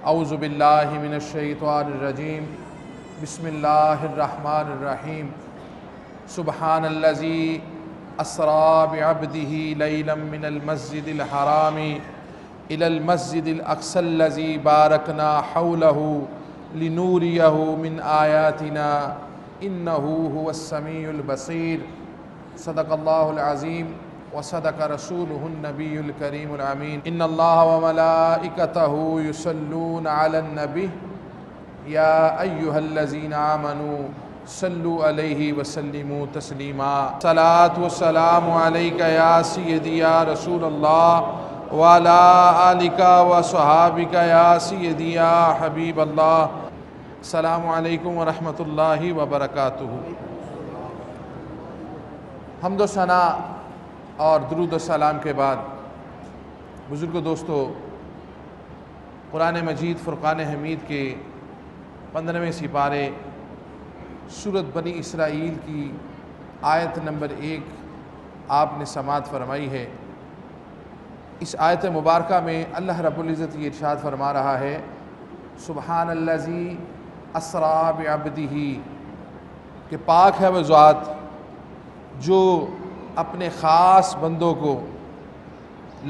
اعوذ باللہ من الشیطان الرجیم بسم اللہ الرحمن الرحیم سبحان الذی اسری بعبدہ لیلا من المسجد الحرام الی المسجد الاقصی الذی بارکنا حولہ لنوریہ من آیاتنا انہ هو السمیع البصیر۔ صدق اللہ العظیم وصدق رسولہ النبی الکریم الامین۔ ان اللہ وملائکتہ یصلون علی النبی یا ایہا الذین آمنوا صلوا علیہ وسلموا تسلیما۔ صلاۃ والسلام علیک یا سیدی یا رسول اللہ وعلی آلک وصحابک یا سیدی یا حبیب اللہ۔ السلام علیکم ورحمۃ اللہ وبرکاتہ۔ حمد و ثنا اور درود و سلام کے بعد بزرگ دوستو، قرآن مجید فرقان حمید کے 15ویں سپارے سورۃ بنی اسرائیل کی آیت نمبر 1 آپ نے سماعت فرمائی ہے۔ اس آیت مبارکہ میں اللہ رب العزت یہ ارشاد فرما رہا ہے، سبحان الذی اسری بعبدہ، کہ پاک ہے وہ ذات جو اپنے خاص بندوں کو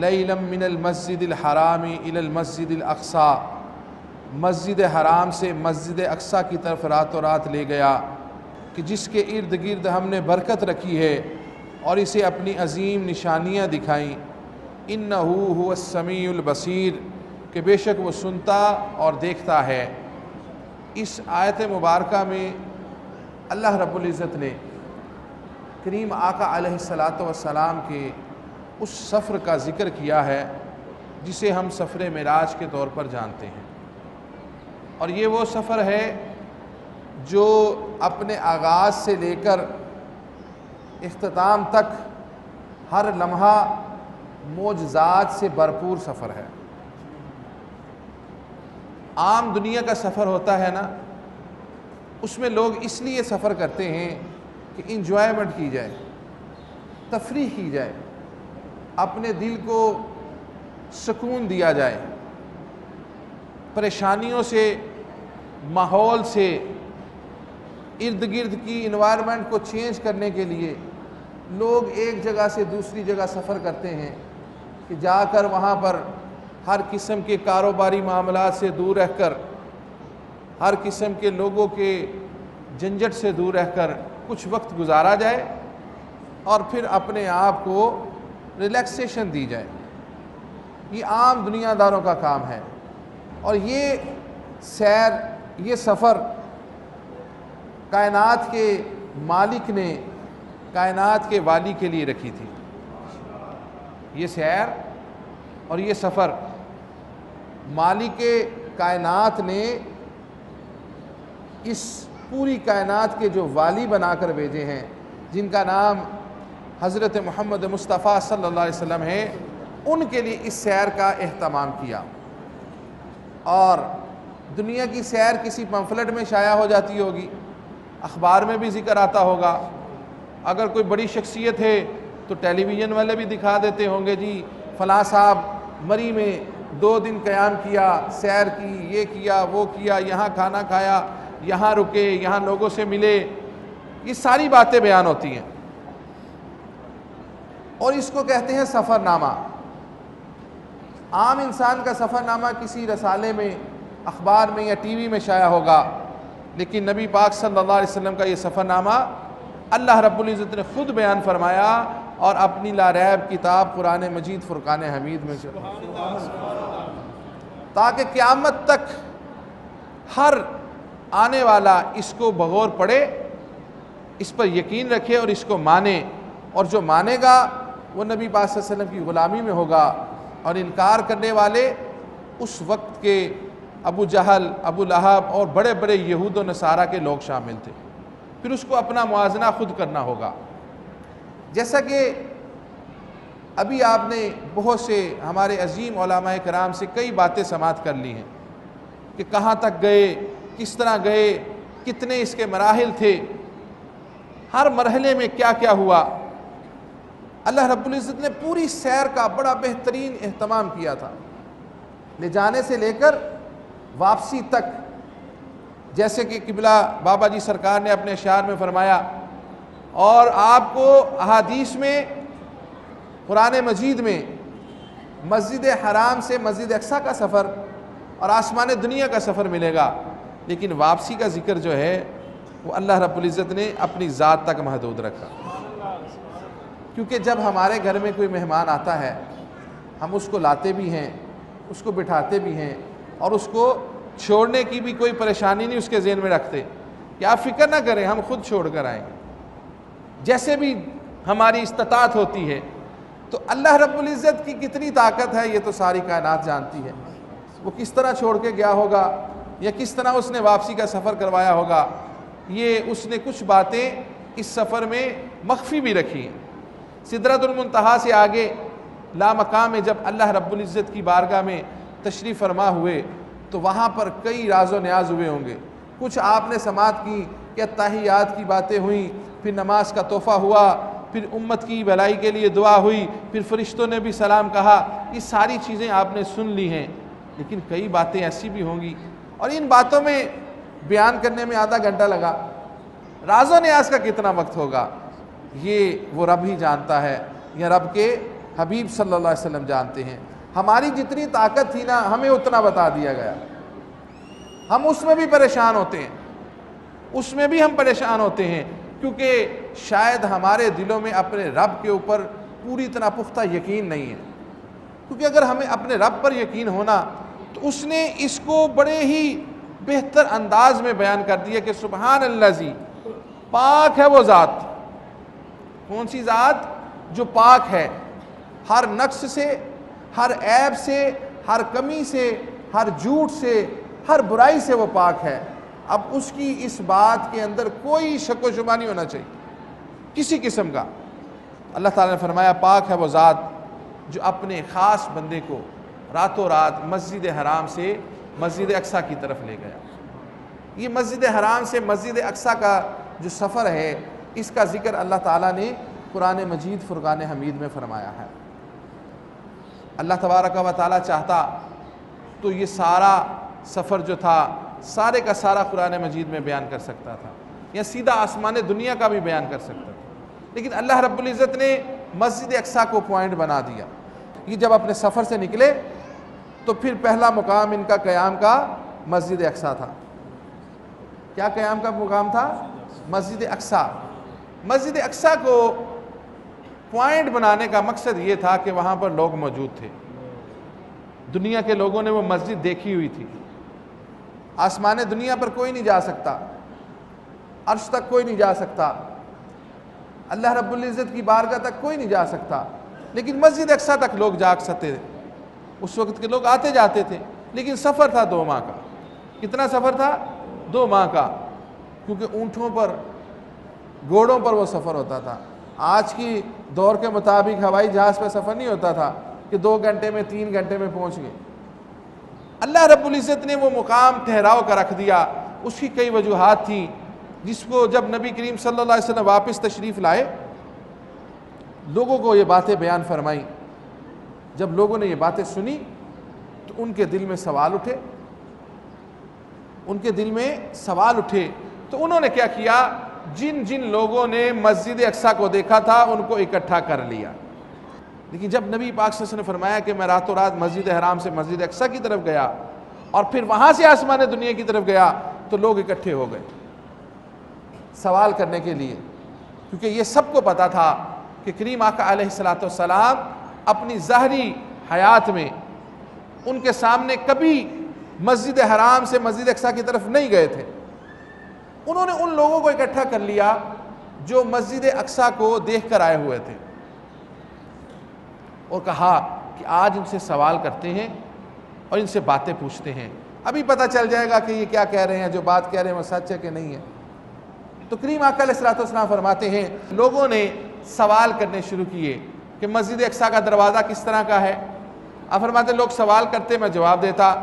لیلا من المسجد الحرام الی المسجد الاقصی، مسجد حرام سے مسجد اقصی کی طرف راتوں رات لے گیا، کہ جس کے ارد گرد ہم نے برکت رکھی ہے اور اسے اپنی عظیم نشانیاں دکھائیں۔ انہ هو السمیع البصیر، کہ بے شک وہ سنتا اور دیکھتا ہے۔ اس آیت مبارکہ میں اللہ رب العزت نے کریم آقا علیہ السلام کے اس سفر کا ذکر کیا ہے جسے ہم سفر معراج کے طور پر جانتے ہیں، اور یہ وہ سفر ہے جو اپنے آغاز سے لے کر اختتام تک ہر لمحہ معجزات سے بھرپور سفر ہے۔ عام دنیا کا سفر ہوتا ہے نا، اس میں لوگ اس لیے سفر کرتے ہیں کہ انجوائمنٹ کی جائے، تفریح کی جائے، اپنے دل کو سکون دیا جائے، پریشانیوں سے، ماحول سے، ارد گرد کی انوائرمنٹ کو چینج کرنے کے لیے لوگ ایک جگہ سے دوسری جگہ سفر کرتے ہیں، کہ جا کر وہاں پر ہر قسم کے کاروباری معاملات سے دور رہ کر، ہر قسم کے لوگوں کے جھنجھٹ سے دور رہ کر کچھ وقت گزارا جائے اور پھر اپنے آپ کو ریلیکسیشن دی جائے۔ یہ عام دنیا داروں کا کام ہے، اور یہ سیر، یہ سفر کائنات کے مالک نے کائنات کے والی کے لیے رکھی تھی۔ یہ سیر اور یہ سفر مالک کائنات نے اس پوری کائنات کے جو والی بنا کر بھیجے ہیں، جن کا نام حضرت محمد مصطفیٰ صلی اللہ علیہ وسلم ہے، ان کے لیے اس سیر کا اہتمام کیا۔ اور دنیا کی سیر کسی پمفلٹ میں شائع ہو جاتی ہوگی، اخبار میں بھی ذکر آتا ہوگا، اگر کوئی بڑی شخصیت ہے تو ٹیلی ویژن والے بھی دکھا دیتے ہوں گے، جی فلاں صاحب مری میں 2 دن قیام کیا، سیر کی، یہ کیا، وہ کیا، یہاں کھانا کھایا، یہاں رکے، یہاں لوگوں سے ملے، یہ ساری باتیں بیان ہوتی ہیں، اور اس کو کہتے ہیں سفر نامہ۔ عام انسان کا سفر نامہ کسی رسالے میں، اخبار میں یا ٹی وی میں شائع ہوگا، لیکن نبی پاک صلی اللہ علیہ وسلم کا یہ سفر نامہ اللہ رب العزت نے خود بیان فرمایا، اور اپنی لا ریب کتاب قرآن مجید فرقان حمید میں تاکہ قیامت تک ہر آنے والا اس کو بغور پڑھے، اس پر یقین رکھے اور اس کو مانے، اور جو مانے گا وہ نبی پاک صلی اللہ علیہ وسلم کی غلامی میں ہوگا، اور انکار کرنے والے اس وقت کے ابو جہل، ابو لہب اور بڑے بڑے یہود و نصارہ کے لوگ شامل تھے۔ پھر اس کو اپنا موازنہ خود کرنا ہوگا۔ جیسا کہ ابھی آپ نے بہت سے ہمارے عظیم علماء کرام سے کئی باتیں سماعت کر لی ہیں کہ کہاں تک گئے، کس طرح گئے، کتنے اس کے مراحل تھے، ہر مرحلے میں کیا کیا ہوا۔ اللہ رب العزت نے پوری سیر کا بڑا بہترین اہتمام کیا تھا، لے جانے سے لے کر واپسی تک، جیسے کہ قبلہ بابا جی سرکار نے اپنے اشعار میں فرمایا، اور آپ کو احادیث میں قرآن مجید میں مسجد حرام سے مسجد اقصیٰ کا سفر اور آسمان دنیا کا سفر ملے گا، لیکن واپسی کا ذکر جو ہے وہ اللہ رب العزت نے اپنی ذات تک محدود رکھا، کیونکہ جب ہمارے گھر میں کوئی مہمان آتا ہے ہم اس کو لاتے بھی ہیں، اس کو بٹھاتے بھی ہیں، اور اس کو چھوڑنے کی بھی کوئی پریشانی نہیں اس کے ذہن میں رکھتے کہ آپ فکر نہ کریں ہم خود چھوڑ کر آئیں گے، جیسے بھی ہماری استطاعت ہوتی ہے۔ تو اللہ رب العزت کی کتنی طاقت ہے یہ تو ساری کائنات جانتی ہے، وہ کس طرح چھوڑ کے گیا ہوگا یا کس طرح اس نے واپسی کا سفر کروایا ہوگا، یہ اس نے کچھ باتیں اس سفر میں مخفی بھی رکھی ہیں۔ سدرۃ المنتہا سے آگے لامقام میں جب اللہ رب العزت کی بارگاہ میں تشریف فرما ہوئے تو وہاں پر کئی راز و نیاز ہوئے ہوں گے، کچھ آپ نے سماعت کی کہ تحیات کی باتیں ہوئیں، پھر نماز کا تحفہ ہوا، پھر امت کی بھلائی کے لیے دعا ہوئی، پھر فرشتوں نے بھی سلام کہا، یہ ساری چیزیں آپ نے سن لی ہیں، لیکن کئی باتیں ایسی بھی ہوں گی اور ان باتوں میں بیان کرنے میں آدھا گھنٹہ لگا، راز و نیاز کا کتنا وقت ہوگا یہ وہ رب ہی جانتا ہے، یا رب کے حبیب صلی اللہ علیہ وسلم جانتے ہیں۔ ہماری جتنی طاقت تھی نا ہمیں اتنا بتا دیا گیا، ہم اس میں بھی پریشان ہوتے ہیں، اس میں بھی ہم پریشان ہوتے ہیں، کیونکہ شاید ہمارے دلوں میں اپنے رب کے اوپر پوری طرح پختہ یقین نہیں ہے، کیونکہ اگر ہمیں اپنے رب پر یقین ہونا تو اس نے اس کو بڑے ہی بہتر انداز میں بیان کر دیا کہ سبحان الذی، پاک ہے وہ ذات، کون سی ذات؟ جو پاک ہے، ہر نقص سے، ہر عیب سے، ہر کمی سے، ہر جھوٹ سے، ہر برائی سے وہ پاک ہے۔ اب اس کی اس بات کے اندر کوئی شک و شبہ نہیں ہونا چاہیے کسی قسم کا۔ اللہ تعالیٰ نے فرمایا پاک ہے وہ ذات جو اپنے خاص بندے کو راتوں رات مسجد حرام سے مسجد اقصیٰ کی طرف لے گیا۔ یہ مسجد حرام سے مسجد اقصیٰ کا جو سفر ہے اس کا ذکر اللہ تعالیٰ نے قرآن مجید فرقان حمید میں فرمایا ہے۔ اللہ تبارک و تعالیٰ چاہتا تو یہ سارا سفر جو تھا سارے کا سارا قرآن مجید میں بیان کر سکتا تھا، یا سیدھا آسمان دنیا کا بھی بیان کر سکتا تھا، لیکن اللہ رب العزت نے مسجد اقصیٰ کو پوائنٹ بنا دیا۔ یہ جب اپنے سفر سے نکلے تو پھر پہلا مقام ان کا قیام کا مسجد اقصیٰ تھا۔ کیا قیام کا مقام تھا؟ مسجد اقصیٰ۔ مسجد اقصیٰ کو پوائنٹ بنانے کا مقصد یہ تھا کہ وہاں پر لوگ موجود تھے، دنیا کے لوگوں نے وہ مسجد دیکھی ہوئی تھی، آسمان دنیا پر کوئی نہیں جا سکتا، عرش تک کوئی نہیں جا سکتا، اللہ رب العزت کی بارگاہ تک کوئی نہیں جا سکتا، لیکن مسجد اقصیٰ تک لوگ جا سکتے تھے۔ اس وقت کے لوگ آتے جاتے تھے، لیکن سفر تھا 2 ماہ کا۔ کتنا سفر تھا؟ 2 ماہ کا، کیونکہ اونٹوں پر، گھوڑوں پر وہ سفر ہوتا تھا۔ آج کی دور کے مطابق ہوائی جہاز پہ سفر نہیں ہوتا تھا کہ 2 گھنٹے میں 3 گھنٹے میں پہنچ گئے۔ اللہ رب العزت نے وہ مقام ٹھہراؤ کا رکھ دیا، اس کی کئی وجوہات تھیں، جس کو جب نبی کریم صلی اللہ علیہ وسلم واپس تشریف لائے لوگوں کو یہ باتیں بیان فرمائیں۔ جب لوگوں نے یہ باتیں سنی تو ان کے دل میں سوال اٹھے، تو انہوں نے کیا کیا؟ جن جن لوگوں نے مسجد اقصیٰ کو دیکھا تھا ان کو اکٹھا کر لیا۔ لیکن جب نبی پاک صلی اللہ علیہ وسلم نے فرمایا کہ میں راتوں رات مسجد حرام سے مسجد اقصیٰ کی طرف گیا اور پھر وہاں سے آسمان دنیا کی طرف گیا، تو لوگ اکٹھے ہو گئے سوال کرنے کے لیے، کیونکہ یہ سب کو پتا تھا کہ کریم آقا علیہ الصلوۃ والسلام اپنی ظاہری حیات میں ان کے سامنے کبھی مسجد حرام سے مسجد اقصیٰ کی طرف نہیں گئے تھے۔ انہوں نے ان لوگوں کو اکٹھا کر لیا جو مسجد اقصیٰ کو دیکھ کر آئے ہوئے تھے، اور کہا کہ آج ان سے سوال کرتے ہیں اور ان سے باتیں پوچھتے ہیں، ابھی پتہ چل جائے گا کہ یہ کیا کہہ رہے ہیں، جو بات کہہ رہے ہیں وہ سچ ہے کہ نہیں ہے۔ تو کریم آقا علیہ الصلوۃ والسلام فرماتے ہیں لوگوں نے سوال کرنے شروع کیے کہ مسجد اقصیٰ کا دروازہ کس طرح کا ہے؟ آپ فرماتے ہیں لوگ سوال کرتے، میں جواب دیتا،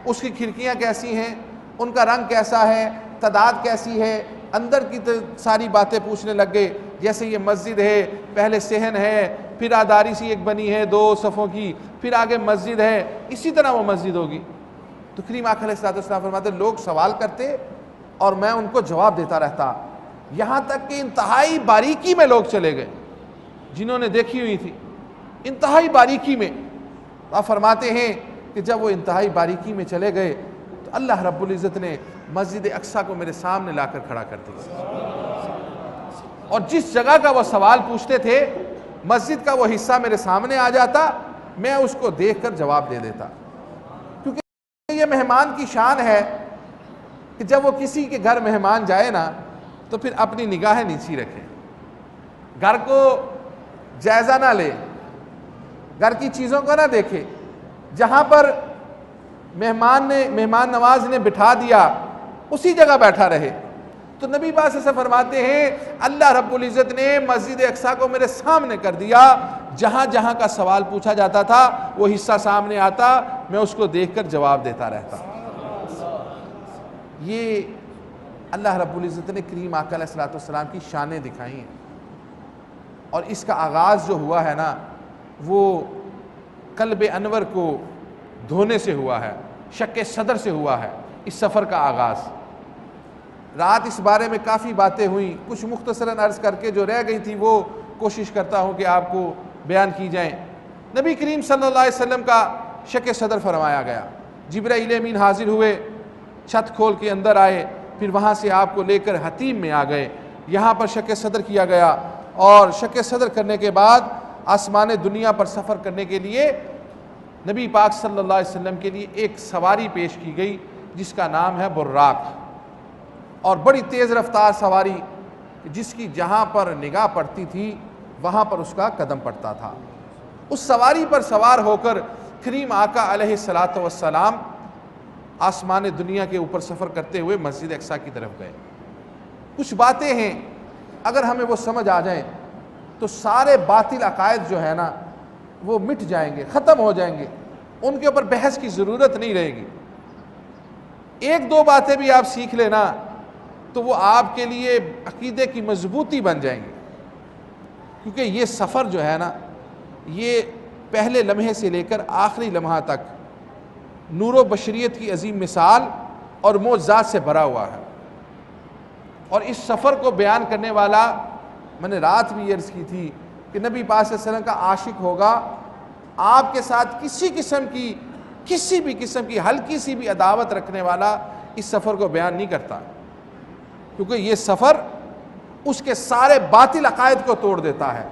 اس کی کھڑکیاں کیسی ہیں، ان کا رنگ کیسا ہے، تعداد کیسی ہے، اندر کی ساری باتیں پوچھنے لگ گئے، جیسے یہ مسجد ہے، پہلے صحن ہے، پھر آداری سی ایک بنی ہے 2 صفوں کی، پھر آگے مسجد ہے، اسی طرح وہ مسجد ہوگی۔ تو کریم آقا علیہ السلام فرماتے لوگ سوال کرتے اور میں ان کو جواب دیتا رہتا، یہاں تک کہ انتہائی باریکی میں لوگ چلے گئے جنہوں نے دیکھی ہوئی تھی، انتہائی باریکی میں۔ آپ فرماتے ہیں کہ جب وہ انتہائی باریکی میں چلے گئے تو اللہ رب العزت نے مسجد اقصیٰ کو میرے سامنے لا کر کھڑا کر دیا، اور جس جگہ کا وہ سوال پوچھتے تھے مسجد کا وہ حصہ میرے سامنے آ جاتا، میں اس کو دیکھ کر جواب دے دیتا۔ کیونکہ یہ مہمان کی شان ہے کہ جب وہ کسی کے گھر مہمان جائے نا تو پھر اپنی نگاہیں نیچی رکھے، گھر کو جائزہ نہ لے، گھر کی چیزوں کو نہ دیکھے، جہاں پر مہمان نواز نے بٹھا دیا اسی جگہ بیٹھا رہے۔ تو نبی پاک صلی اللہ علیہ وسلم فرماتے ہیں اللہ رب العزت نے مسجد اقصیٰ کو میرے سامنے کر دیا، جہاں جہاں کا سوال پوچھا جاتا تھا وہ حصہ سامنے آتا، میں اس کو دیکھ کر جواب دیتا رہتا۔ یہ اللہ رب العزت نے کریم آقا علیہ السلام کی شانیں دکھائی ہیں، اور اس کا آغاز جو ہوا ہے نا وہ قلب انور کو دھونے سے ہوا ہے، شک صدر سے ہوا ہے اس سفر کا آغاز۔ رات اس بارے میں کافی باتیں ہوئیں، کچھ مختصراً عرض کر کے جو رہ گئی تھی وہ کوشش کرتا ہوں کہ آپ کو بیان کی جائیں۔ نبی کریم صلی اللہ علیہ وسلم کا شک صدر فرمایا گیا، جبرائیل امین حاضر ہوئے، چھت کھول کے اندر آئے، پھر وہاں سے آپ کو لے کر حتیم میں آ گئے، یہاں پر شک صدر کیا گیا، اور شک صدر کرنے کے بعد آسمان دنیا پر سفر کرنے کے لیے نبی پاک صلی اللہ علیہ وسلم کے لیے ایک سواری پیش کی گئی جس کا نام ہے براق، اور بڑی تیز رفتار سواری جس کی جہاں پر نگاہ پڑتی تھی وہاں پر اس کا قدم پڑتا تھا۔ اس سواری پر سوار ہو کر کریم آقا علیہ السلام آسمان دنیا کے اوپر سفر کرتے ہوئے مسجد اقصیٰ کی طرف گئے۔ کچھ باتیں ہیں اگر ہمیں وہ سمجھ آ جائیں تو سارے باطل عقائد جو ہے نا وہ مٹ جائیں گے، ختم ہو جائیں گے، ان کے اوپر بحث کی ضرورت نہیں رہے گی۔ ایک دو باتیں بھی آپ سیکھ لینا تو وہ آپ کے لیے عقیدے کی مضبوطی بن جائیں گی، کیونکہ یہ سفر جو ہے نا یہ پہلے لمحے سے لے کر آخری لمحہ تک نور و بشریت کی عظیم مثال اور معجزات سے بھرا ہوا ہے۔ اور اس سفر کو بیان کرنے والا، میں نے رات بھی عرض کی تھی کہ نبی پاک صلی اللہ علیہ وسلم کا عاشق ہوگا، آپ کے ساتھ کسی بھی قسم کی ہلکی سی بھی عداوت رکھنے والا اس سفر کو بیان نہیں کرتا، کیونکہ یہ سفر اس کے سارے باطل عقائد کو توڑ دیتا ہے۔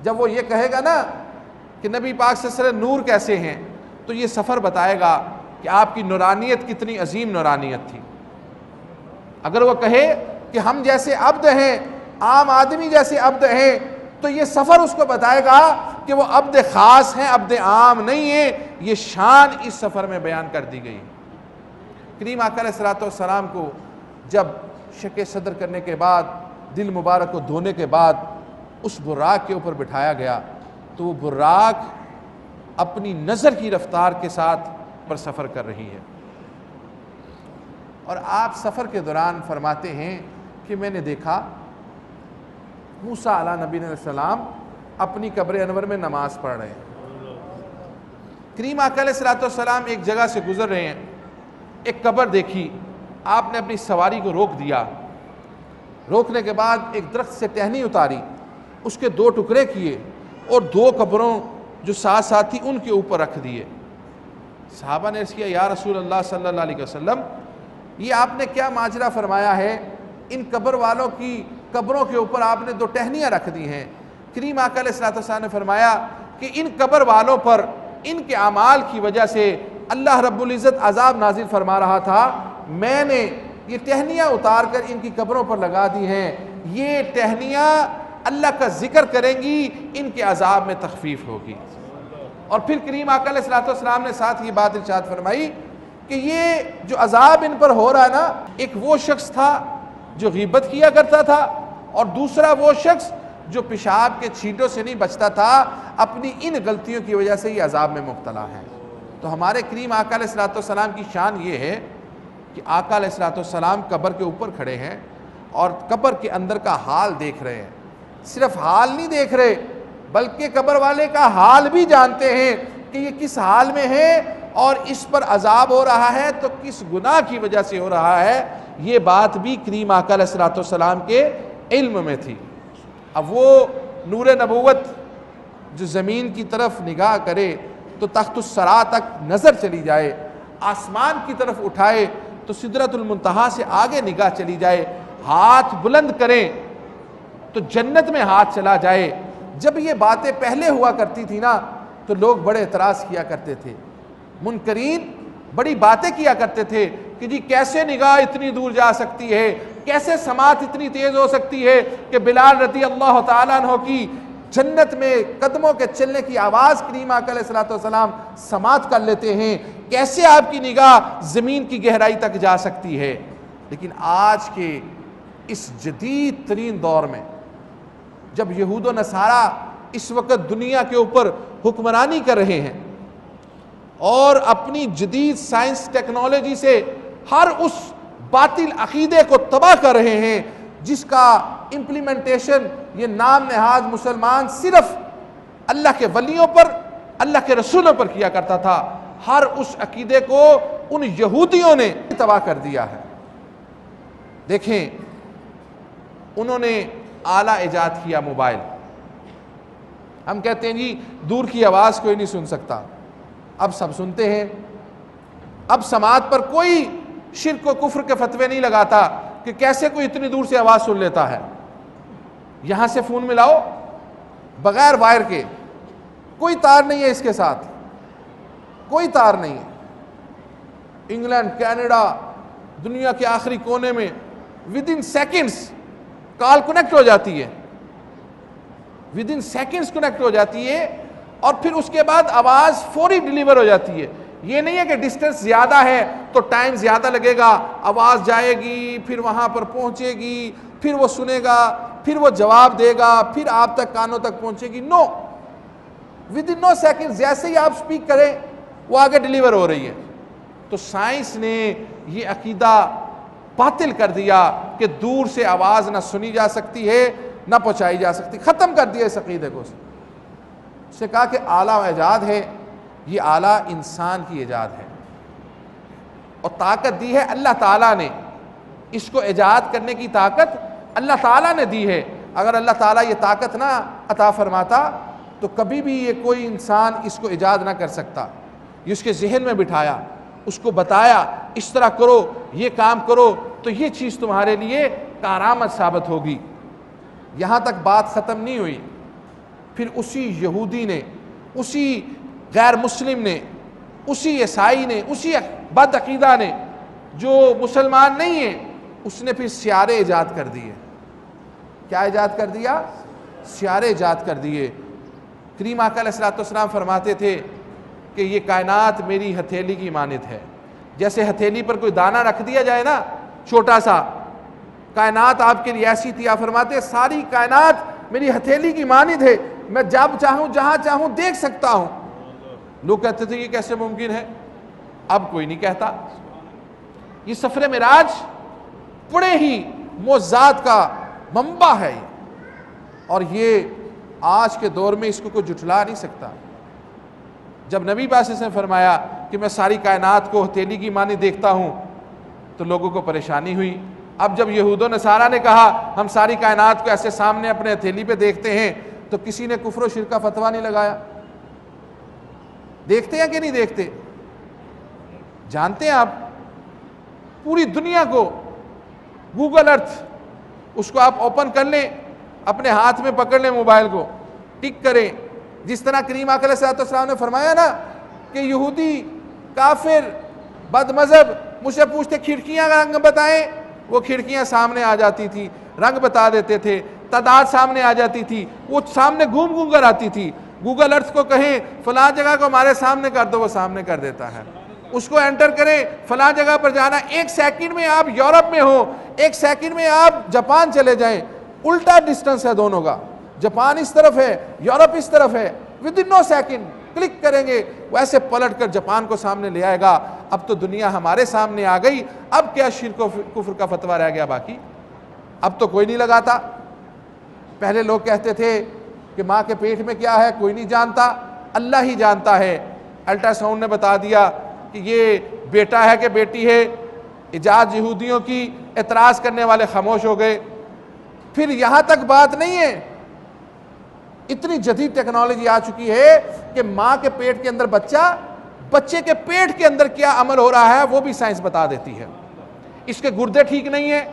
جب وہ یہ کہے گا نا کہ نبی پاک صلی اللہ علیہ وسلم نور کیسے ہیں، تو یہ سفر بتائے گا کہ آپ کی نورانیت کتنی عظیم نورانیت تھی۔ اگر وہ کہے کہ ہم جیسے عبد ہیں، عام آدمی جیسے عبد ہیں، تو یہ سفر اس کو بتائے گا کہ وہ عبد خاص ہیں، عبد عام نہیں ہیں۔ یہ شان اس سفر میں بیان کر دی گئی۔ کریم آقا علیہ السلام کو جب شک صدر کرنے کے بعد، دل مبارک کو دھونے کے بعد اس براق کے اوپر بٹھایا گیا، تو وہ براق اپنی نظر کی رفتار کے ساتھ پر سفر کر رہی ہے، اور آپ سفر کے دوران فرماتے ہیں کہ میں نے دیکھا موسیٰ علیہ نبی علیہ السلام اپنی قبر انور میں نماز پڑھ رہے ہیں۔ کریم آقا علیہ السلام ایک جگہ سے گزر رہے ہیں، ایک قبر دیکھی، آپ نے اپنی سواری کو روک دیا، روکنے کے بعد ایک درخت سے ٹہنی اتاری، اس کے دو ٹکڑے کیے اور دو قبروں جو ساتھ ساتھ تھی ان کے اوپر رکھ دیے۔ صحابہ نے عرض کیا یا رسول اللہ صلی اللہ علیہ وسلم، یہ آپ نے کیا ماجرا فرمایا ہے؟ ان قبر والوں کی قبروں کے اوپر آپ نے دو ٹہنیاں رکھ دی ہیں۔ کریم آقا علیہ السلام نے فرمایا کہ ان قبر والوں پر ان کے اعمال کی وجہ سے اللہ رب العزت عذاب نازل فرما رہا تھا، میں نے یہ ٹہنیاں اتار کر ان کی قبروں پر لگا دی ہیں، یہ ٹہنیاں اللہ کا ذکر کریں گی، ان کے عذاب میں تخفیف ہوگی۔ اور پھر کریم آقا علیہ السلام نے ساتھ یہ بات ارشاد فرمائی کہ یہ جو عذاب ان پر ہو رہا ہے نا، ایک وہ شخص تھا جو غیبت کیا کرتا تھا، اور دوسرا وہ شخص جو پیشاب کے چھینٹوں سے نہیں بچتا تھا، اپنی ان غلطیوں کی وجہ سے یہ عذاب میں مبتلا ہے۔ تو ہمارے کریم آقا علیہ السلام کی شان یہ ہے کہ آقا علیہ السلام قبر کے اوپر کھڑے ہیں اور قبر کے اندر کا حال دیکھ رہے ہیں۔ صرف حال نہیں دیکھ رہے بلکہ قبر والے کا حال بھی جانتے ہیں کہ یہ کس حال میں ہے اور اس پر عذاب ہو رہا ہے تو کس گناہ کی وجہ سے ہو رہا ہے، یہ بات بھی کریم آقا علیہ الصلوۃ والسلام کے علم میں تھی۔ اب وہ نور نبوت جو زمین کی طرف نگاہ کرے تو تخت الثری تک نظر چلی جائے، آسمان کی طرف اٹھائے تو سدرۃ المنتہا سے آگے نگاہ چلی جائے، ہاتھ بلند کریں تو جنت میں ہاتھ چلا جائے۔ جب یہ باتیں پہلے ہوا کرتی تھی نا تو لوگ بڑے اعتراض کیا کرتے تھے، منکرین بڑی باتیں کیا کرتے تھے کہ جی کیسے نگاہ اتنی دور جا سکتی ہے، کیسے سماعت اتنی تیز ہو سکتی ہے کہ بلال رضی اللہ تعالیٰ عنہ کی جنت میں قدموں کے چلنے کی آواز کریم آقا علیہ الصلوۃ والسلام سماعت کر لیتے ہیں، کیسے آپ کی نگاہ زمین کی گہرائی تک جا سکتی ہے۔ لیکن آج کے اس جدید ترین دور میں جب یہود و نصارہ اس وقت دنیا کے اوپر حکمرانی کر رہے ہیں اور اپنی جدید سائنس ٹیکنالوجی سے ہر اس باطل عقیدے کو تباہ کر رہے ہیں جس کا امپلیمنٹیشن یہ نام نہاد مسلمان صرف اللہ کے ولیوں پر، اللہ کے رسولوں پر کیا کرتا تھا، ہر اس عقیدے کو ان یہودیوں نے تباہ کر دیا ہے۔ دیکھیں انہوں نے آلہ ایجاد کیا موبائل، ہم کہتے ہیں جی دور کی آواز کوئی نہیں سن سکتا، اب سب سنتے ہیں، اب سماعت پر کوئی شرک و کفر کے فتوے نہیں لگاتا کہ کیسے کوئی اتنی دور سے آواز سن لیتا ہے۔ یہاں سے فون ملاؤ بغیر وائر کے، کوئی تار نہیں ہے اس کے ساتھ، کوئی تار نہیں ہے، انگلینڈ، کینیڈا، دنیا کے آخری کونے میں within seconds call connect ہو جاتی ہے، ود ان سیکنڈز کنیکٹ ہو جاتی ہے، اور پھر اس کے بعد آواز فوری ڈیلیور ہو جاتی ہے۔ یہ نہیں ہے کہ ڈسٹنس زیادہ ہے تو ٹائم زیادہ لگے گا، آواز جائے گی، پھر وہاں پر پہنچے گی، پھر وہ سنے گا، پھر وہ جواب دے گا، پھر آپ تک کانوں تک پہنچے گی۔ نو، ود ان نو سیکنڈ جیسے ہی آپ سپیک کریں وہ آگے ڈیلیور ہو رہی ہے۔ تو سائنس نے یہ عقیدہ باطل کر دیا کہ دور سے آواز نہ سنی جا سکتی ہے نہ پہنچائی جا سکتی، ختم کر دیا اس عقیدے کو۔ اس نے کہا کہ اعلیٰ ایجاد ہے، یہ اعلیٰ انسان کی ایجاد ہے، اور طاقت دی ہے اللہ تعالیٰ نے، اس کو ایجاد کرنے کی طاقت اللہ تعالیٰ نے دی ہے۔ اگر اللہ تعالیٰ یہ طاقت نہ عطا فرماتا تو کبھی بھی یہ کوئی انسان اس کو ایجاد نہ کر سکتا۔ یہ اس کے ذہن میں بٹھایا، اس کو بتایا اس طرح کرو، یہ کام کرو تو یہ چیز تمہارے لیے کارآمد ثابت ہوگی۔ یہاں تک بات ختم نہیں ہوئی، پھر اسی یہودی نے، اسی غیر مسلم نے، اسی عیسائی نے، اسی بد عقیدہ نے جو مسلمان نہیں ہے، اس نے پھر سیارے ایجاد کر دیے۔ کیا ایجاد کر دیا؟ سیارے ایجاد کر دیے۔ کریم آقا علیہ الصلوۃ والسلام فرماتے تھے کہ یہ کائنات میری ہتھیلی کی مانند ہے۔ جیسے ہتھیلی پر کوئی دانہ رکھ دیا جائے نا چھوٹا سا، کائنات آپ کے لیے ایسی تھی، آپ فرماتے ساری کائنات میری ہتھیلی کی مانند ہے، میں جب چاہوں جہاں چاہوں دیکھ سکتا ہوں۔ لوگ کہتے تھے یہ کیسے ممکن ہے؟ اب کوئی نہیں کہتا۔ یہ سفر معراج بڑے ہی معجزات کا منبع ہے، اور یہ آج کے دور میں اس کو کوئی جھٹلا نہیں سکتا۔ جب نبی پاک نے فرمایا کہ میں ساری کائنات کو ہتھیلی کی مانند دیکھتا ہوں تو لوگوں کو پریشانی ہوئی۔ اب جب یہود و نصارہ نے کہا ہم ساری کائنات کو ایسے سامنے اپنے ہتھیلی پہ دیکھتے ہیں تو کسی نے کفر و شرک کا فتویٰ نہیں لگایا۔ دیکھتے ہیں کہ نہیں دیکھتے؟ جانتے ہیں آپ پوری دنیا کو گوگل ارتھ، اس کو آپ اوپن کر لیں، اپنے ہاتھ میں پکڑ لیں موبائل کو، ٹک کریں، جس طرح کریم آقا علیہ السلام نے فرمایا نا کہ یہودی، کافر، بد مذہب مجھ سے پوچھتے کھڑکیاں کا رنگ بتائیں، وہ کھڑکیاں سامنے آ جاتی تھی، رنگ بتا دیتے تھے، تعداد سامنے آ جاتی تھی، وہ سامنے گھوم گھوم کر آتی تھی۔ گوگل ارتھ کو کہیں فلاں جگہ کو ہمارے سامنے کر دو، وہ سامنے کر دیتا ہے۔ اس کو انٹر کریں فلاں جگہ پر جانا، ایک سیکنڈ میں آپ یورپ میں ہو، ایک سیکنڈ میں آپ جاپان چلے جائیں، الٹا ڈسٹنس ہے دونوں کا، جاپان اس طرف ہے، یورپ اس طرف ہے، within nine second click کریں گے ویسے پلٹ کر جاپان کو سامنے لے آئے گا۔ اب تو دنیا ہمارے سامنے آ گئی، اب کیا شرک و کفر کا فتویٰ رہ گیا باقی؟ اب تو کوئی نہیں لگاتا۔ پہلے لوگ کہتے تھے کہ ماں کے پیٹ میں کیا ہے کوئی نہیں جانتا، اللہ ہی جانتا ہے۔ الٹرا ساؤنڈ نے بتا دیا کہ یہ بیٹا ہے کہ بیٹی ہے، ایجاد یہودیوں کی، اعتراض کرنے والے خاموش ہو گئے۔ پھر یہاں تک بات نہیں ہے، اتنی جدید ٹیکنالوجی آ چکی ہے کہ ماں کے پیٹ کے اندر بچے کے پیٹ کے اندر کیا عمل ہو رہا ہے وہ بھی سائنس بتا دیتی ہے۔ اس کے گردے ٹھیک نہیں ہیں،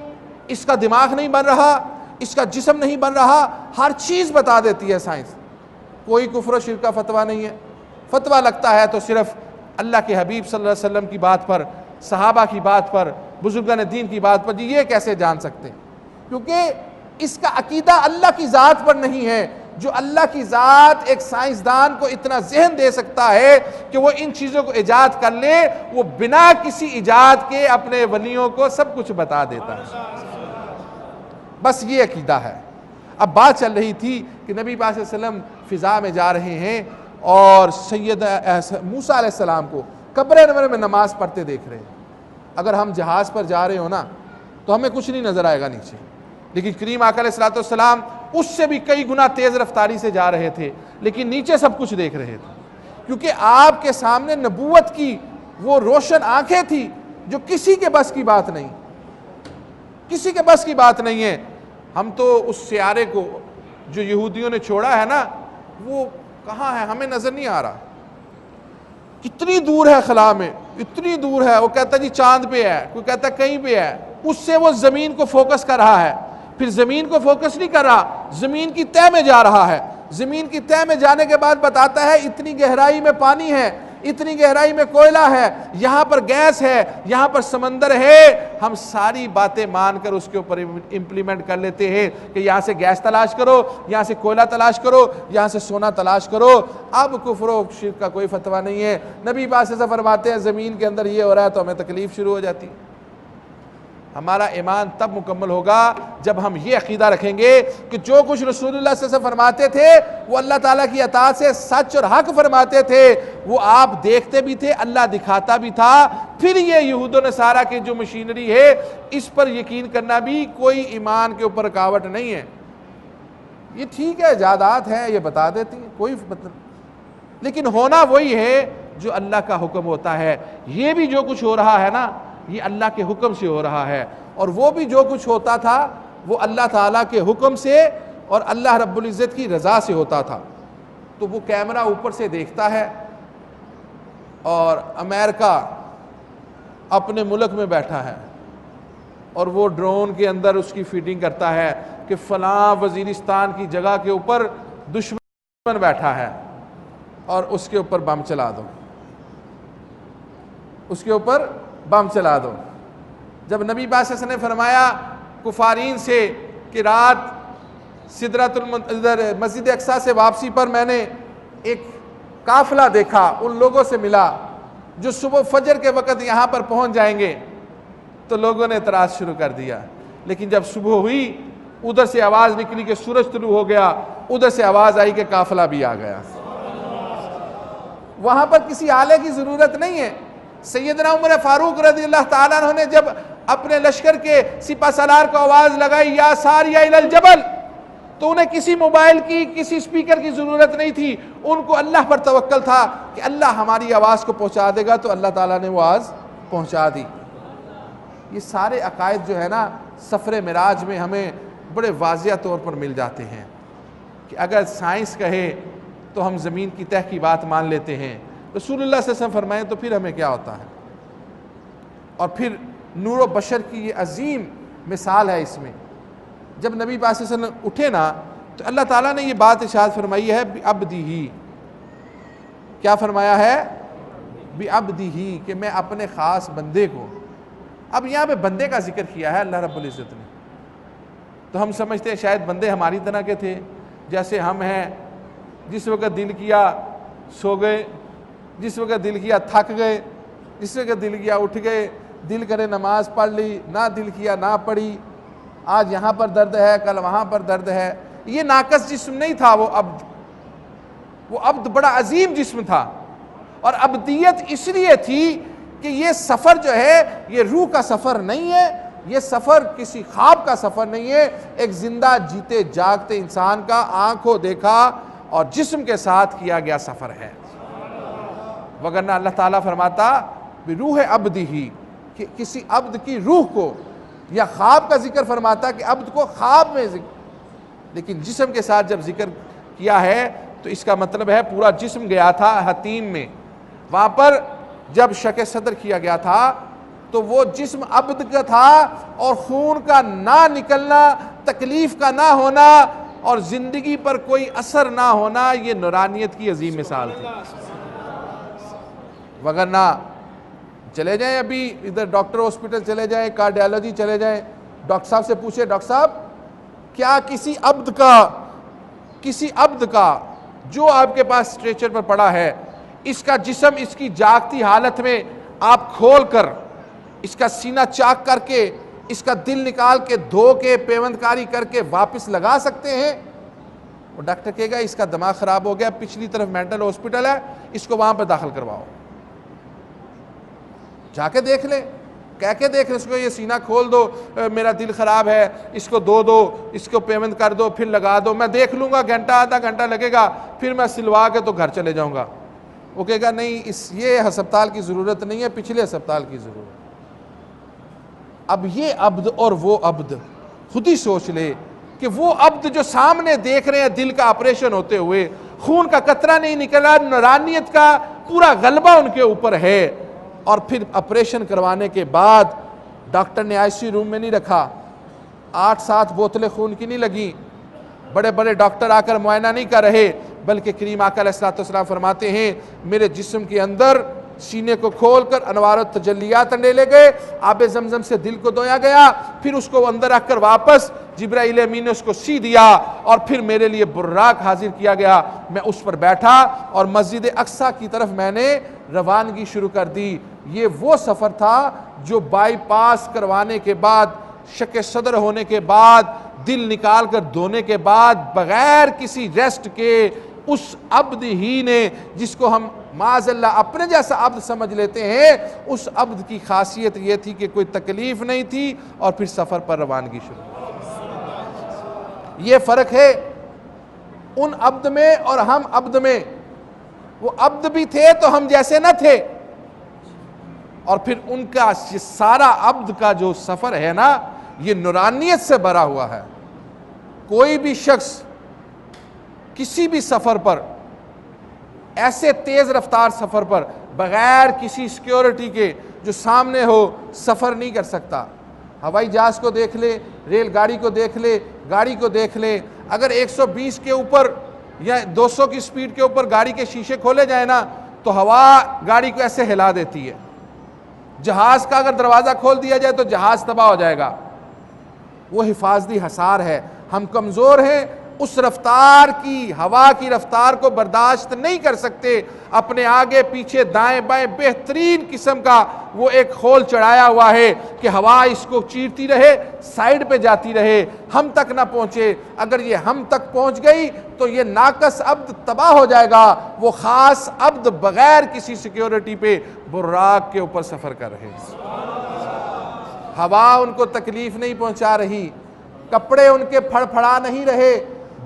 اس کا دماغ نہیں بن رہا، اس کا جسم نہیں بن رہا، ہر چیز بتا دیتی ہے سائنس۔ کوئی کفر و شرک کا فتویٰ نہیں ہے، فتویٰ لگتا ہے تو صرف اللہ کے حبیب صلی اللہ علیہ وسلم کی بات پر، صحابہ کی بات پر، بزرگان دین کی بات پر۔ جی یہ کیسے جان سکتے؟ کیونکہ اس کا عقیدہ اللہ کی ذات پر نہیں ہے۔ جو اللہ کی ذات ایک سائنسدان کو اتنا ذہن دے سکتا ہے کہ وہ ان چیزوں کو ایجاد کر لے، وہ بنا کسی ایجاد کے اپنے ولیوں کو سب کچھ بتا دیتا ہے۔ بس یہ عقیدہ ہے۔ اب بات چل رہی تھی کہ نبی پاک صلی اللہ علیہ وسلم فضا میں جا رہے ہیں اور سید موسیٰ علیہ السلام کو قبر انور میں نماز پڑھتے دیکھ رہے ہیں۔ اگر ہم جہاز پر جا رہے ہو نا تو ہمیں کچھ نہیں نظر آئے گا نیچے، لیکن کریم آقا علیہ السلام اس سے بھی کئی گنا تیز رفتاری سے جا رہے تھے، لیکن نیچے سب کچھ دیکھ رہے تھے، کیونکہ آپ کے سامنے نبوت کی وہ روشن آنکھیں تھی جو کسی کے بس کی بات نہیں، کسی کے بس کی بات نہیں ہے۔ ہم تو اس سیارے کو جو یہودیوں نے چھوڑا ہے نا وہ کہاں ہے ہمیں نظر نہیں آ رہا، کتنی دور ہے خلا میں، اتنی دور ہے۔ وہ کہتا ہے جی چاند پہ ہے، کوئی کہتا ہے کہیں پہ ہے، اس سے وہ زمین کو فوکس کر رہا ہے، پھر زمین کو فوکس نہیں کر رہا، زمین کی تہہ میں جا رہا ہے، زمین کی تہہ میں جانے کے بعد بتاتا ہے اتنی گہرائی میں پانی ہے، اتنی گہرائی میں کوئلہ ہے، یہاں پر گیس ہے، یہاں پر سمندر ہے۔ ہم ساری باتیں مان کر اس کے اوپر امپلیمنٹ کر لیتے ہیں کہ یہاں سے گیس تلاش کرو، یہاں سے کوئلہ تلاش کرو، یہاں سے سونا تلاش کرو۔ اب کفر و شرک کا کوئی فتویٰ نہیں ہے۔ نبی پاک سے فرماتے ہیں زمین کے اندر یہ ہو رہا ہے تو ہمیں تکلیف شروع ہو جاتی۔ ہمارا ایمان تب مکمل ہوگا جب ہم یہ عقیدہ رکھیں گے کہ جو کچھ رسول اللہ صلی اللہ علیہ وسلم فرماتے تھے وہ اللہ تعالیٰ کی اطاعت سے سچ اور حق فرماتے تھے، وہ آپ دیکھتے بھی تھے، اللہ دکھاتا بھی تھا۔ پھر یہ یہود و نصارہ کی جو مشینری ہے اس پر یقین کرنا بھی کوئی ایمان کے اوپر رکاوٹ نہیں ہے۔ یہ ٹھیک ہے ایجادات ہیں، یہ بتا دیتی ہیں، کوئی مطلب، لیکن ہونا وہی ہے جو اللہ کا حکم ہوتا ہے۔ یہ بھی جو کچھ ہو رہا ہے نا یہ اللہ کے حکم سے ہو رہا ہے، اور وہ بھی جو کچھ ہوتا تھا وہ اللہ تعالیٰ کے حکم سے اور اللہ رب العزت کی رضا سے ہوتا تھا۔ تو وہ کیمرہ اوپر سے دیکھتا ہے اور امریکہ اپنے ملک میں بیٹھا ہے اور وہ ڈرون کے اندر اس کی فیڈنگ کرتا ہے کہ فلاں وزیرستان کی جگہ کے اوپر دشمن بیٹھا ہے اور اس کے اوپر بم چلا دو، اس کے اوپر بم چلا دو۔ جب نبی پاک صلی اللہ علیہ وسلم نے فرمایا کفارین سے کہ رات مسجد اقصیٰ سے واپسی پر میں نے ایک قافلہ دیکھا، ان لوگوں سے ملا جو صبح فجر کے وقت یہاں پر پہنچ جائیں گے، تو لوگوں نے اعتراض شروع کر دیا۔ لیکن جب صبح ہوئی ادھر سے آواز نکلی کہ سورج طلوع ہو گیا، ادھر سے آواز آئی کہ قافلہ بھی آ گیا۔ وہاں پر کسی آلے کی ضرورت نہیں ہے۔ سیدنا عمر فاروق رضی اللہ تعالیٰ عنہ نے جب اپنے لشکر کے سپہ سالار کو آواز لگائی یا ساریہ الی الجبل، تو انہیں کسی موبائل کی کسی اسپیکر کی ضرورت نہیں تھی، ان کو اللہ پر توکل تھا کہ اللہ ہماری آواز کو پہنچا دے گا، تو اللہ تعالیٰ نے وہ آواز پہنچا دی۔ یہ سارے عقائد جو ہے نا سفر معراج میں ہمیں بڑے واضح طور پر مل جاتے ہیں کہ اگر سائنس کہے تو ہم زمین کی تہہ کی بات مان لیتے ہیں، رسول اللہ صلی اللہ علیہ وسلم فرمائیں تو پھر ہمیں کیا ہوتا ہے۔ اور پھر نور و بشر کی یہ عظیم مثال ہے اس میں، جب نبی پاک صلی اللہ علیہ وسلم اٹھے نا تو اللہ تعالیٰ نے یہ بات ارشاد فرمائی ہے بعبدہ، کیا فرمایا ہے؟ بعبدہ، کہ میں اپنے خاص بندے کو۔ اب یہاں پہ بندے کا ذکر کیا ہے اللہ رب العزت نے، تو ہم سمجھتے ہیں شاید بندے ہماری طرح کے تھے جیسے ہم ہیں، جس وقت دل کیا سو گئے، جس وقت دل کیا تھک گئے، جس وقت دل کیا اٹھ گئے، دل کرے نماز پڑھ لی، نہ دل کیا نہ پڑھی، آج یہاں پر درد ہے کل وہاں پر درد ہے۔ یہ ناقص جسم نہیں تھا وہ عبد، وہ عبد بڑا عظیم جسم تھا، اور عبدیت اس لیے تھی کہ یہ سفر جو ہے یہ روح کا سفر نہیں ہے، یہ سفر کسی خواب کا سفر نہیں ہے، ایک زندہ جیتے جاگتے انسان کا آنکھوں دیکھا اور جسم کے ساتھ کیا گیا سفر ہے۔ وگرنہ اللہ تعالیٰ فرماتا بروح عبدہ، کہ کسی عبد کی روح کو، یا خواب کا ذکر فرماتا کہ عبد کو خواب میں ذکر، لیکن جسم کے ساتھ جب ذکر کیا ہے تو اس کا مطلب ہے پورا جسم گیا تھا حتیم میں. وہاں پر جب شق صدر کیا گیا تھا تو وہ جسم عبد کا تھا، اور خون کا نہ نکلنا، تکلیف کا نہ ہونا اور زندگی پر کوئی اثر نہ ہونا، یہ نورانیت کی عظیم مثال تھی. وگرنہ چلے جائیں ابھی ادھر ڈاکٹر ہاسپٹل چلے جائیں، کارڈیالوجی چلے جائیں، ڈاکٹر صاحب سے پوچھے ڈاکٹر صاحب کیا کسی عبد کا جو آپ کے پاس اسٹریچر پر پڑا ہے، اس کا جسم اس کی جاگتی حالت میں آپ کھول کر اس کا سینہ چاک کر کے اس کا دل نکال کے دھو کے پیوند کاری کر کے واپس لگا سکتے ہیں؟ وہ ڈاکٹر کہے گا اس کا دماغ خراب ہو گیا، پچھلی طرف مینٹل ہاسپٹل ہے، اس کو وہاں پہ داخل کرواؤ، جا کے دیکھ لیں، کہہ کے دیکھ لیں، اس کو یہ سینہ کھول دو، میرا دل خراب ہے، اس کو دو اس کو پیوند کر دو، پھر لگا دو، میں دیکھ لوں گا، گھنٹہ آدھا گھنٹہ لگے گا، پھر میں سلوا کے تو گھر چلے جاؤں گا. وہ کہے گا نہیں، یہ ہسپتال کی ضرورت نہیں ہے، پچھلے ہسپتال کی ضرورت. اب یہ عبد اور وہ عبد، خود ہی سوچ لے کہ وہ عبد جو سامنے دیکھ رہے ہیں دل کا آپریشن ہوتے ہوئے، خون کا قطرہ نہیں نکلا، نورانیت کا پورا غلبہ ان کے اوپر ہے، اور پھر آپریشن کروانے کے بعد ڈاکٹر نے آئی سی روم میں نہیں رکھا، 8-7 بوتلیں خون کی نہیں لگیں، بڑے بڑے ڈاکٹر آ کر معائنہ نہیں کر رہے، بلکہ کریم آقا علیہ السلام فرماتے ہیں میرے جسم کے اندر سینے کو کھول کر انوار و تجلیات ڈالے گئے، آب زمزم سے دل کو دھویا گیا، پھر اس کو اندر رکھ کر واپس جبرائیل امین نے اس کو سی دیا، اور پھر میرے لیے براق حاضر کیا گیا، میں اس پر بیٹھا اور مسجد اقصیٰ کی طرف میں نے روانگی شروع کر دی. یہ وہ سفر تھا جو بائی پاس کروانے کے بعد، شق صدر ہونے کے بعد، دل نکال کر دھونے کے بعد، بغیر کسی ریسٹ کے اس عبد ہی نے، جس کو ہم معاذ اللہ اپنے جیسا عبد سمجھ لیتے ہیں، اس عبد کی خاصیت یہ تھی کہ کوئی تکلیف نہیں تھی، اور پھر سفر پر روانگی شروع. یہ فرق ہے ان عبد میں اور ہم عبد میں. وہ عبد بھی تھے تو ہم جیسے نہ تھے، اور پھر ان کا سارا عبد کا جو سفر ہے نا، یہ نورانیت سے بھرا ہوا ہے. کوئی بھی شخص کسی بھی سفر پر، ایسے تیز رفتار سفر پر، بغیر کسی سیکیورٹی کے جو سامنے ہو سفر نہیں کر سکتا. ہوائی جہاز کو دیکھ لے، ریل گاڑی کو دیکھ لے، گاڑی کو دیکھ لے، اگر 120 کے اوپر یا 200 کی سپیڈ کے اوپر گاڑی کے شیشے کھولے جائیں نا تو ہوا گاڑی کو ایسے ہلا دیتی ہے. جہاز کا اگر دروازہ کھول دیا جائے تو جہاز تباہ ہو جائے گا. وہ حفاظتی حصار ہے. ہم کمزور ہیں، اس رفتار کی، ہوا کی رفتار کو برداشت نہیں کر سکتے. اپنے آگے پیچھے دائیں بائیں بہترین قسم کا وہ ایک خول چڑھایا ہوا ہے کہ ہوا اس کو چیرتی رہے، سائیڈ پہ جاتی رہے، ہم تک نہ پہنچے. اگر یہ ہم تک پہنچ گئی تو یہ ناقص عبد تباہ ہو جائے گا. وہ خاص عبد بغیر کسی سیکیورٹی پہ براق کے اوپر سفر کر رہے. ہوا ان کو تکلیف نہیں پہنچا رہی، کپڑے ان کے پھڑ پھڑا نہیں رہے،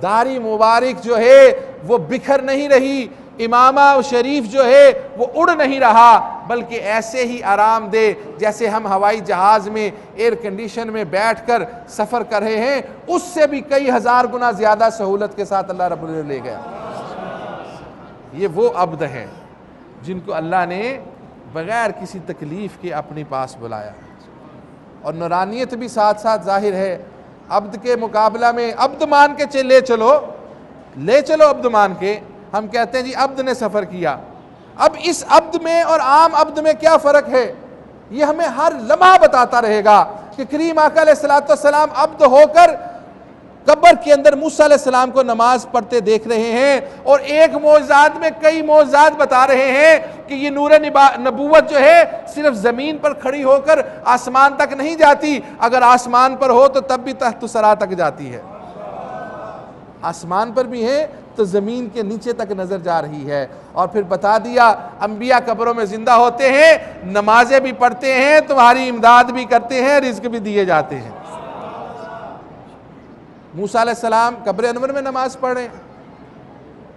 داڑھی مبارک جو ہے وہ بکھر نہیں رہی، امامہ شریف جو ہے وہ اڑ نہیں رہا، بلکہ ایسے ہی آرام دہ جیسے ہم ہوائی جہاز میں ایئر کنڈیشن میں بیٹھ کر سفر کر رہے ہیں، اس سے بھی کئی ہزار گنا زیادہ سہولت کے ساتھ اللہ رب العزت لے گیا. یہ وہ عبد ہیں جن کو اللہ نے بغیر کسی تکلیف کے اپنے پاس بلایا. اور نورانیت بھی ساتھ ساتھ ظاہر ہے. عبد کے مقابلہ میں عبد مان کے لے چلو عبد مان کے، ہم کہتے ہیں جی عبد نے سفر کیا. اب اس عبد میں اور عام عبد میں کیا فرق ہے، یہ ہمیں ہر لمحہ بتاتا رہے گا کہ کریم آقا علیہ السلام عبد ہو کر قبر کے اندر موسیٰ علیہ السلام کو نماز پڑھتے دیکھ رہے ہیں، اور ایک معجزات میں کئی معجزات بتا رہے ہیں کہ یہ نور نبوت جو ہے صرف زمین پر کھڑی ہو کر آسمان تک نہیں جاتی، اگر آسمان پر ہو تو تب بھی تحت ثری تک جاتی ہے. آسمان پر بھی ہے تو زمین کے نیچے تک نظر جا رہی ہے. اور پھر بتا دیا انبیاء قبروں میں زندہ ہوتے ہیں، نمازیں بھی پڑھتے ہیں، تمہاری امداد بھی کرتے ہیں، رزق بھی دیے جاتے ہیں. موسیٰ علیہ السلام قبر انور میں نماز پڑھ رہے ہیں،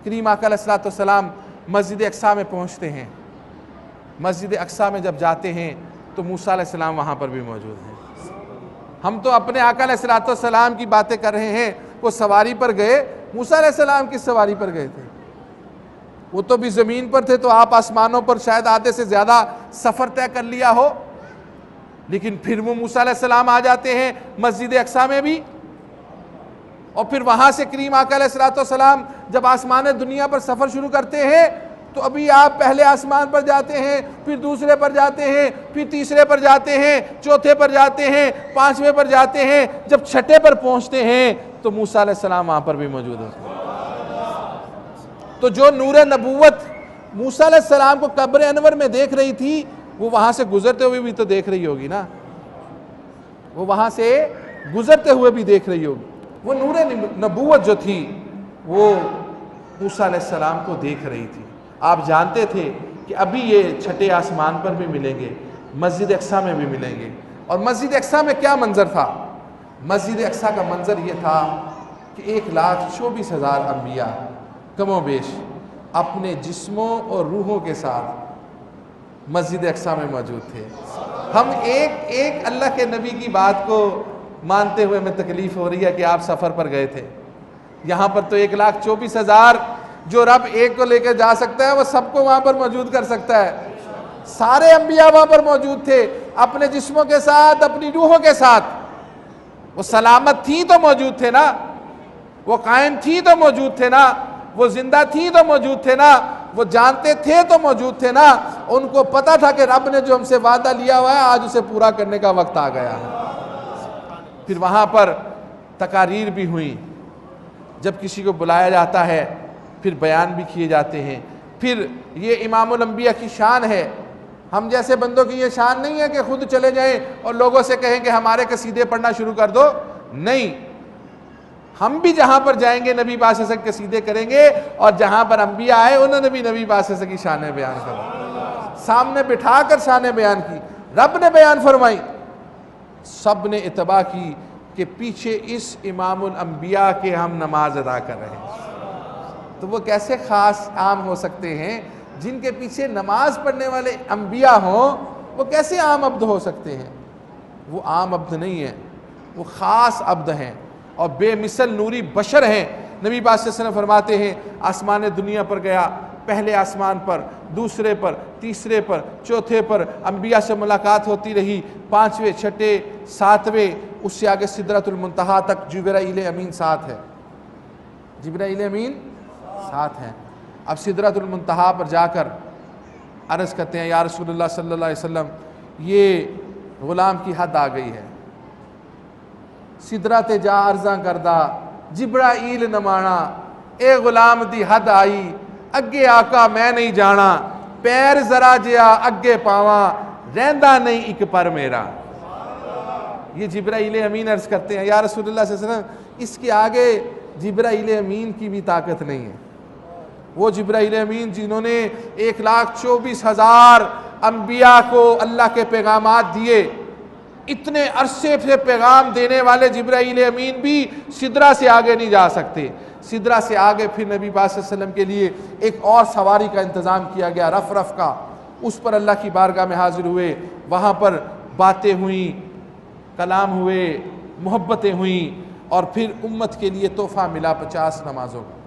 کریم آقا علیہ السلام مسجد اقصیٰ میں پہنچتے ہیں، مسجد اقصیٰ میں جب جاتے ہیں تو موسیٰ علیہ السلام وہاں پر بھی موجود ہیں۔ ہم تو اپنے آقا علیہ السلام کی باتیں کر رہے ہیں، وہ سواری پر گئے، موسیٰ علیہ السلام کس سواری پر گئے تھے؟ وہ تو بھی زمین پر تھے، تو آپ آسمانوں پر شاید آدھے سے زیادہ سفر طے کر لیا ہو، لیکن پھر وہ موسیٰ علیہ السلام آ جاتے ہیں مسجد اقصیٰ میں بھی، اور پھر وہاں سے کریم آقا علیہ السلام جب آسمان دنیا پر سفر شروع کرتے ہیں تو ابھی آپ پہلے آسمان پر جاتے ہیں، پھر دوسرے پر جاتے ہیں، پھر تیسرے پر جاتے ہیں، چوتھے پر جاتے ہیں، پانچویں پر جاتے ہیں، جب چھٹے پر پہنچتے ہیں تو موسیٰ علیہ السلام وہاں پر بھی موجود ہوتے ہیں۔ تو جو نور نبوت موسیٰ علیہ السلام کو قبر انور میں دیکھ رہی تھی، وہ وہاں سے گزرتے ہوئے بھی تو دیکھ رہی ہوگی نا، وہ وہاں سے گزرتے ہوئے بھی دیکھ رہی ہوگی۔ وہ نور نبوت جو تھی وہ موسیٰ علیہ السلام کو دیکھ رہی تھی۔ آپ جانتے تھے کہ ابھی یہ چھٹے آسمان پر بھی ملیں گے، مسجد اقصیٰ میں بھی ملیں گے۔ اور مسجد اقصیٰ میں کیا منظر تھا؟ مسجد اقصیٰ کا منظر یہ تھا کہ 1,24,000 انبیاء کم و بیش اپنے جسموں اور روحوں کے ساتھ مسجد اقصیٰ میں موجود تھے۔ ہم ایک اللہ کے نبی کی بات کو مانتے ہوئے میں تکلیف ہو رہی ہے کہ آپ سفر پر گئے تھے، یہاں پر تو 1,24,000 جو رب ایک کو لے کے جا سکتا ہے وہ سب کو وہاں پر موجود کر سکتا ہے۔ سارے انبیاء وہاں پر موجود تھے، اپنے جسموں کے ساتھ، اپنی روحوں کے ساتھ۔ وہ سلامت تھی تو موجود تھے نا، وہ قائم تھی تو موجود تھے نا، وہ زندہ تھی تو موجود تھے نا، وہ جانتے تھے تو موجود تھے نا۔ ان کو پتا تھا کہ رب نے جو ہم سے وعدہ لیا ہوا ہے آج اسے پورا کرنے کا وقت آ گیا ہے۔ پھر وہاں پر تقاریر بھی ہوئی، جب کسی کو بلایا جاتا ہے پھر بیان بھی کیے جاتے ہیں۔ پھر یہ امام الانبیاء کی شان ہے، ہم جیسے بندوں کی یہ شان نہیں ہے کہ خود چلے جائیں اور لوگوں سے کہیں کہ ہمارے قصیدے پڑھنا شروع کر دو، نہیں، ہم بھی جہاں پر جائیں گے نبی پاک صلی اللہ علیہ وسلم قصیدے کریں گے، اور جہاں پر انبیاء آئے انہوں نے بھی نبی پاک صلی اللہ علیہ وسلم کی شانیں بیان کر سامنے بٹھا کر شانیں بیان کی، رب نے بیان فرمائی، سب نے اتباع کی کہ پیچھے اس امام الانبیاء کے ہم نماز ادا کر رہے ہیں۔ تو وہ کیسے خاص عام ہو سکتے ہیں؟ جن کے پیچھے نماز پڑھنے والے انبیاء ہوں وہ کیسے عام عبد ہو سکتے ہیں؟ وہ عام عبد نہیں ہیں، وہ خاص عبد ہیں اور بے مثل نوری بشر ہیں۔ نبی پاک صلی اللہ علیہ وسلم فرماتے ہیں آسمان دنیا پر گیا، پہلے آسمان پر، دوسرے پر، تیسرے پر، چوتھے پر انبیاء سے ملاقات ہوتی رہی، پانچویں، چھٹے، ساتویں، اس سے آگے سدرۃ المنتہا تک جبرائیل امین ساتھ ہے، جبرائیل امین ساتھ ہیں۔ اب سدرۃ المنتہا پر جا کر عرض کرتے ہیں یا رسول اللہ صلی اللہ علیہ وسلم یہ غلام کی حد آ گئی ہے، سدرت جا عرضاں کردہ جبرائیل نمانا، اے غلام دی حد آئی اگے آقا میں نہیں جانا، پیر ذرا جیا اگے پاواں رہندا نہیں ایک پر میرا۔ یہ جبرائیل امین عرض کرتے ہیں یا رسول اللہ صلی اللہ علیہ وسلم اس کے آگے جبرائیل امین کی بھی طاقت نہیں ہے۔ وہ جبرائیل امین جنہوں نے 1,24,000 انبیاء کو اللہ کے پیغامات دیے، اتنے عرصے سے پیغام دینے والے جبرائیل امین بھی سدرہ سے آگے نہیں جا سکتے۔ سدرہ سے آگے پھر نبی پاک صلی اللہ علیہ وسلم کے لیے ایک اور سواری کا انتظام کیا گیا، رف کا، اس پر اللہ کی بارگاہ میں حاضر ہوئے، وہاں پر باتیں ہوئیں، کلام ہوئے، محبتیں ہوئیں، اور پھر امت کے لیے تحفہ ملا 50 نمازوں کا۔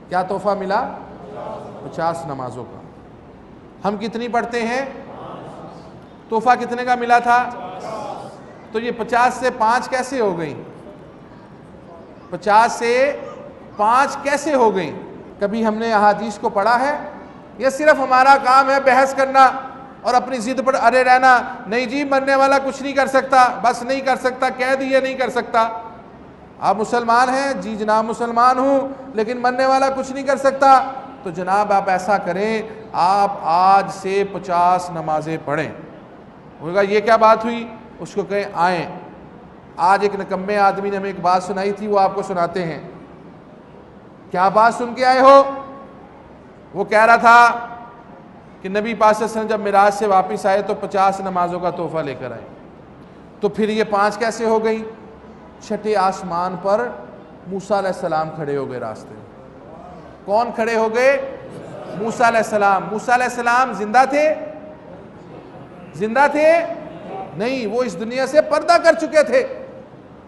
کیا تحفہ ملا؟ 50 نمازوں کا۔ ہم کتنی پڑھتے ہیں؟ تحفہ کتنے کا ملا تھا؟ تو یہ 50 سے 5 کیسے ہو گئیں؟ 50 سے 5 کیسے ہو گئیں؟ کبھی ہم نے احادیث کو پڑھا ہے؟ یہ صرف ہمارا کام ہے بحث کرنا اور اپنی ضد پر اڑے رہنا، نہیں جی مرنے والا کچھ نہیں کر سکتا، بس نہیں کر سکتا، کہہ دیے نہیں کر سکتا۔ آپ مسلمان ہیں؟ جی جناب مسلمان ہوں، لیکن مرنے والا کچھ نہیں کر سکتا۔ تو جناب آپ ایسا کریں، آپ آج سے 50 نمازیں پڑھیں۔ وہ کہا یہ کیا بات ہوئی؟ اس کو کہیں آئیں، آج ایک نکمے آدمی نے ہمیں ایک بات سنائی تھی، وہ آپ کو سناتے ہیں۔ کیا بات سن کے آئے ہو؟ وہ کہہ رہا تھا کہ نبی پاک صلی اللہ علیہ وسلم جب معراج سے واپس آئے تو 50 نمازوں کا تحفہ لے کر آئے۔ تو پھر یہ 5 کیسے ہو گئی؟ چھٹے آسمان پر موسیٰ علیہ السلام کھڑے ہو گئے راستے میں۔ کون کھڑے ہو گئے؟ موسیٰ علیہ السلام، موسیٰ علیہ السلام زندہ تھے؟ زندہ تھے؟ نہیں، وہ اس دنیا سے پردہ کر چکے تھے،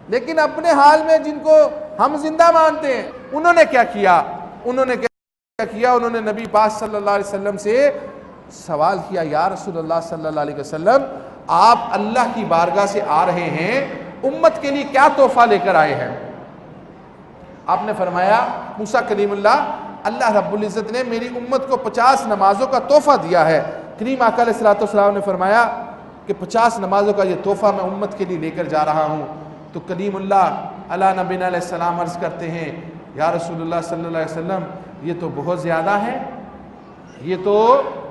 لیکن اپنے حال میں جن کو ہم زندہ مانتے ہیں انہوں نے کیا کیا؟ انہوں نے نبی پاک صلی اللہ علیہ وسلم سے سوال کیا، یا رسول اللہ صلی اللہ علیہ وسلم، آپ اللہ کی بارگاہ سے آ رہے ہیں، امت کے لیے کیا تحفہ لے کر آئے ہیں؟ آپ نے فرمایا، موسیٰ کلیم اللہ رب العزت نے میری امت کو 50 نمازوں کا تحفہ دیا ہے۔ کریم آقا علیہ السلام نے فرمایا کہ 50 نمازوں کا یہ تحفہ میں امت کے لیے لے کر جا رہا ہوں۔ تو کلیم اللہ علیہ نبینا علیہ السلام عرض کرتے ہیں، یا رسول اللہ صلی اللہ علیہ وسلم، یہ تو بہت زیادہ ہے، یہ تو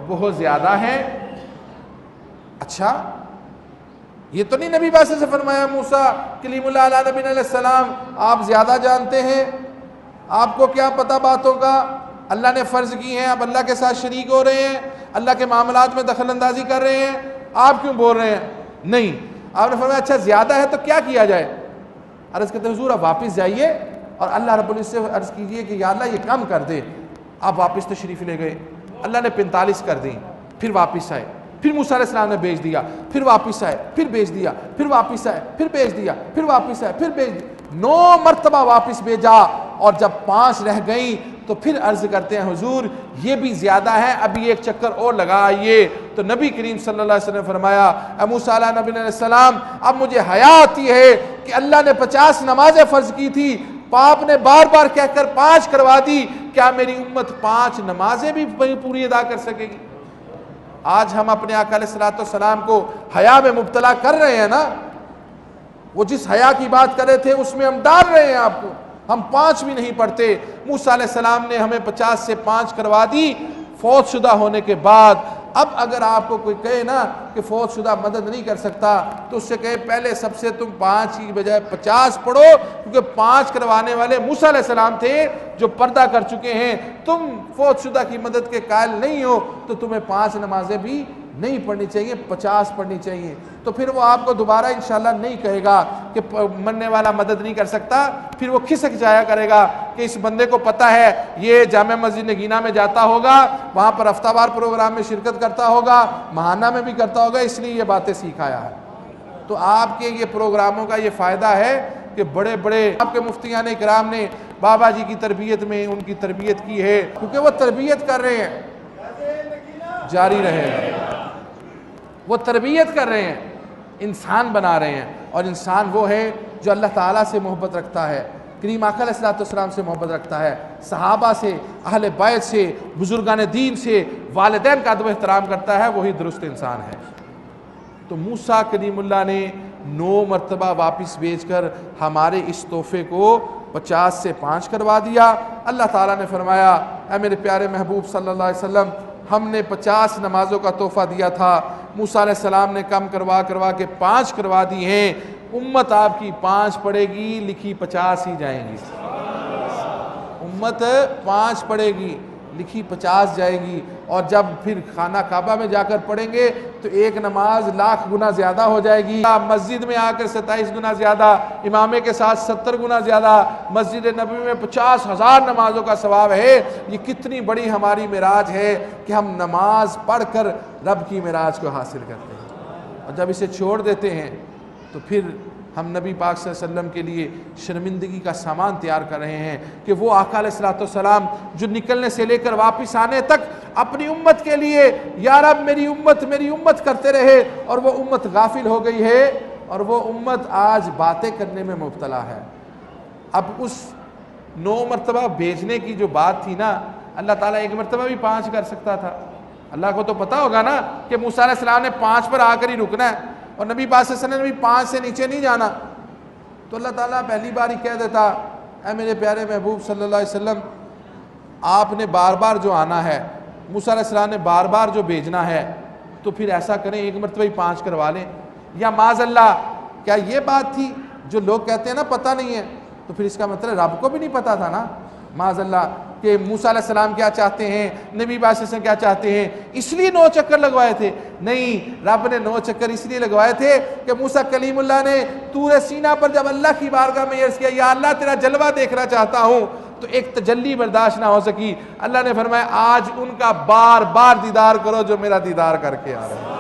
بہت زیادہ ہے۔ اچھا، یہ تو نہیں نبی پاک سے فرمایا موسیٰ کلیم اللہ علیہ نبینا علیہ السلام آپ زیادہ جانتے ہیں، آپ کو کیا پتہ باتوں کا، اللہ نے فرض کی ہیں، آپ اللہ کے ساتھ شریک ہو رہے ہیں، اللہ کے معاملات میں دخل اندازی کر رہے ہیں، آپ کیوں بول رہے ہیں؟ نہیں، آپ نے فرمایا اچھا زیادہ ہے تو کیا کیا جائے؟ عرض کرتے حضور آپ واپس جائیے اور اللہ رب العزت سے عرض کیجئے کہ یا اللہ یہ کم کر دے۔ آپ واپس تشریف لے گئے، اللہ نے 45 کر دی، پھر واپس آئے، پھر موسیٰ علیہ السلام نے بھیج دیا، پھر واپس آئے، پھر بھیج دیا، پھر واپس آئے، پھر بھیج دیا، پھر واپس آئے، پھر بھیج دیا، 9 مرتبہ واپس بھیجا، اور جب 5 رہ گئیں تو پھر عرض کرتے ہیں حضور یہ بھی زیادہ ہے، ابھی ایک چکر اور لگا آئیے۔ تو نبی کریم صلی اللہ علیہ وسلم نے فرمایا، اے موسیٰ علیہ نبی علیہ السلام، اب مجھے حیا آتی ہے کہ اللہ نے 50 نمازیں فرض کی تھی، آپ نے بار بار کہہ کر 5 کروا دی، کیا میری امت 5 نمازیں بھی پوری ادا کر سکے گی؟ آج ہم اپنے آقا علیہ السلام کو حیا میں مبتلا کر رہے ہیں نا، وہ جس حیا کی بات کر رہے تھے اس میں ہم ڈال رہے ہیں آپ کو، ہم 5 بھی نہیں پڑھتے۔ موسیٰ علیہ السلام نے ہمیں 50 سے 5 کروا دی فوت شدہ ہونے کے بعد۔ اب اگر آپ کو کوئی کہے نا کہ فوت شدہ مدد نہیں کر سکتا تو اس سے کہے پہلے سب سے تم 5 کی بجائے 50 پڑھو، کیونکہ 5 کروانے والے موسیٰ علیہ السلام تھے جو پردہ کر چکے ہیں، تم فوت شدہ کی مدد کے قائل نہیں ہو تو تمہیں 5 نمازیں بھی نہیں پڑھنی چاہیے، 50 پڑھنی چاہیے۔ تو پھر وہ آپ کو دوبارہ انشاءاللہ نہیں کہے گا کہ مرنے والا مدد نہیں کر سکتا، پھر وہ کھسک جایا کرے گا کہ اس بندے کو پتہ ہے یہ جامع مسجد نگینہ میں جاتا ہوگا، وہاں پر ہفتہ وار پروگرام میں شرکت کرتا ہوگا، ماہانہ میں بھی کرتا ہوگا، اس لیے یہ باتیں سیکھ آیا ہے۔ تو آپ کے یہ پروگراموں کا یہ فائدہ ہے کہ بڑے بڑے آپ کے مفتیان اکرام نے بابا جی کی تربیت میں ان کی تربیت کی ہے، کیونکہ وہ تربیت کر رہے ہیں، جاری رہے، وہ تربیت کر رہے ہیں، انسان بنا رہے ہیں، اور انسان وہ ہے جو اللہ تعالیٰ سے محبت رکھتا ہے، کریم آقا علیہ السلام سے محبت رکھتا ہے، صحابہ سے، اہل بیت سے، بزرگان دین سے، والدین کا ادب و احترام کرتا ہے، وہی درست انسان ہے۔ تو موسیٰ کلیم اللہ نے 9 مرتبہ واپس بھیج کر ہمارے اس تحفے کو 50 سے 5 کروا دیا۔ اللہ تعالیٰ نے فرمایا، اے میرے پیارے محبوب صلی اللہ علیہ وسلم، ہم نے 50 نمازوں کا تحفہ دیا تھا، موسیٰ علیہ السلام نے کم کروا کے 5 کروا دی ہیں، امت آپ کی 5 پڑھے گی، لکھی 50 ہی جائیں گی، امت 5 پڑھے گی، لکھی 50 جائے گی، اور جب پھر خانہ کعبہ میں جا کر پڑھیں گے تو ایک نماز 1,00,000 گنا زیادہ ہو جائے گی، مسجد میں آ کر 27 گنا زیادہ، امامے کے ساتھ 70 گنا زیادہ، مسجد نبوی میں 50,000 نمازوں کا ثواب ہے۔ یہ کتنی بڑی ہماری معراج ہے کہ ہم نماز پڑھ کر رب کی معراج کو حاصل کرتے ہیں، اور جب اسے چھوڑ دیتے ہیں تو پھر ہم نبی پاک صلی اللہ علیہ وسلم کے لیے شرمندگی کا سامان تیار کر رہے ہیں کہ وہ آقا علیہ السلام جو نکلنے سے لے کر واپس آنے تک اپنی امت کے لیے یا رب میری امت کرتے رہے، اور وہ امت غافل ہو گئی ہے، اور وہ امت آج باتیں کرنے میں مبتلا ہے۔ اب اس 9 مرتبہ بھیجنے کی جو بات تھی نا، اللہ تعالیٰ 1 مرتبہ بھی 5 کر سکتا تھا، اللہ کو تو پتا ہوگا نا کہ موسیٰ علیہ السلام نے 5 پر آ کر ہی رکنا ہے، اور نبی پاک صلی اللہ علیہ وسلم نے بھی 5 سے نیچے نہیں جانا، تو اللہ تعالیٰ پہلی بار ہی کہہ دیتا، اے میرے پیارے محبوب صلی اللہ علیہ وسلم، آپ نے بار بار جو آنا ہے، موسیٰ علیہ السلام نے بار بار جو بھیجنا ہے، تو پھر ایسا کریں 1 مرتبہ ہی 5 کروا لیں، یا معاذ اللہ کیا یہ بات تھی جو لوگ کہتے ہیں نا پتہ نہیں ہے، تو پھر اس کا مطلب رب کو بھی نہیں پتا تھا نا، معاذ اللہ کہ موسیٰ علیہ السلام کیا چاہتے ہیں، نبی پاک صلی اللہ علیہ وسلم کیا چاہتے ہیں، اس لیے 9 چکر لگوائے تھے؟ نہیں، رب نے 9 چکر اس لیے لگوائے تھے کہ موسیٰ کلیم اللہ نے طور سینا پر جب اللہ کی بارگاہ میں عرض کیا، یا اللہ تیرا جلوہ دیکھنا چاہتا ہوں، تو ایک تجلی برداشت نہ ہو سکی، اللہ نے فرمایا آج ان کا بار بار دیدار کرو جو میرا دیدار کر کے آ رہے ہیں۔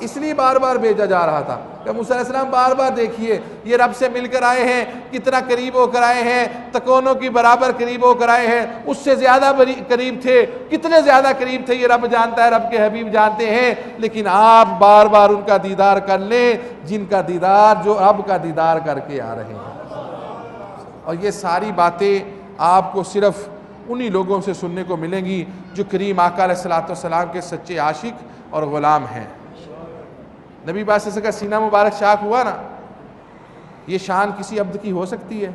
اس لیے بار بار بھیجا جا رہا تھا کہ موسیٰ علیہ السلام بار بار دیکھیے، یہ رب سے مل کر آئے ہیں، کتنا قریب ہو کر آئے ہیں، تکونوں کی برابر قریب ہو کر آئے ہیں، اس سے زیادہ قریب تھے، کتنے زیادہ قریب تھے یہ رب جانتا ہے، رب کے حبیب جانتے ہیں، لیکن آپ بار بار ان کا دیدار کر لیں جن کا دیدار جو رب کا دیدار کر کے آ رہے ہیں۔ اور یہ ساری باتیں آپ کو صرف انہی لوگوں سے سننے کو ملیں گی جو کریم آقا علیہ السلام کے سچے عاشق اور غلام ہیں۔ نبی پاک صلی اللہ علیہ وسلم کا سینہ مبارک شاق ہوا نا، یہ شان کسی عبد کی ہو سکتی ہے؟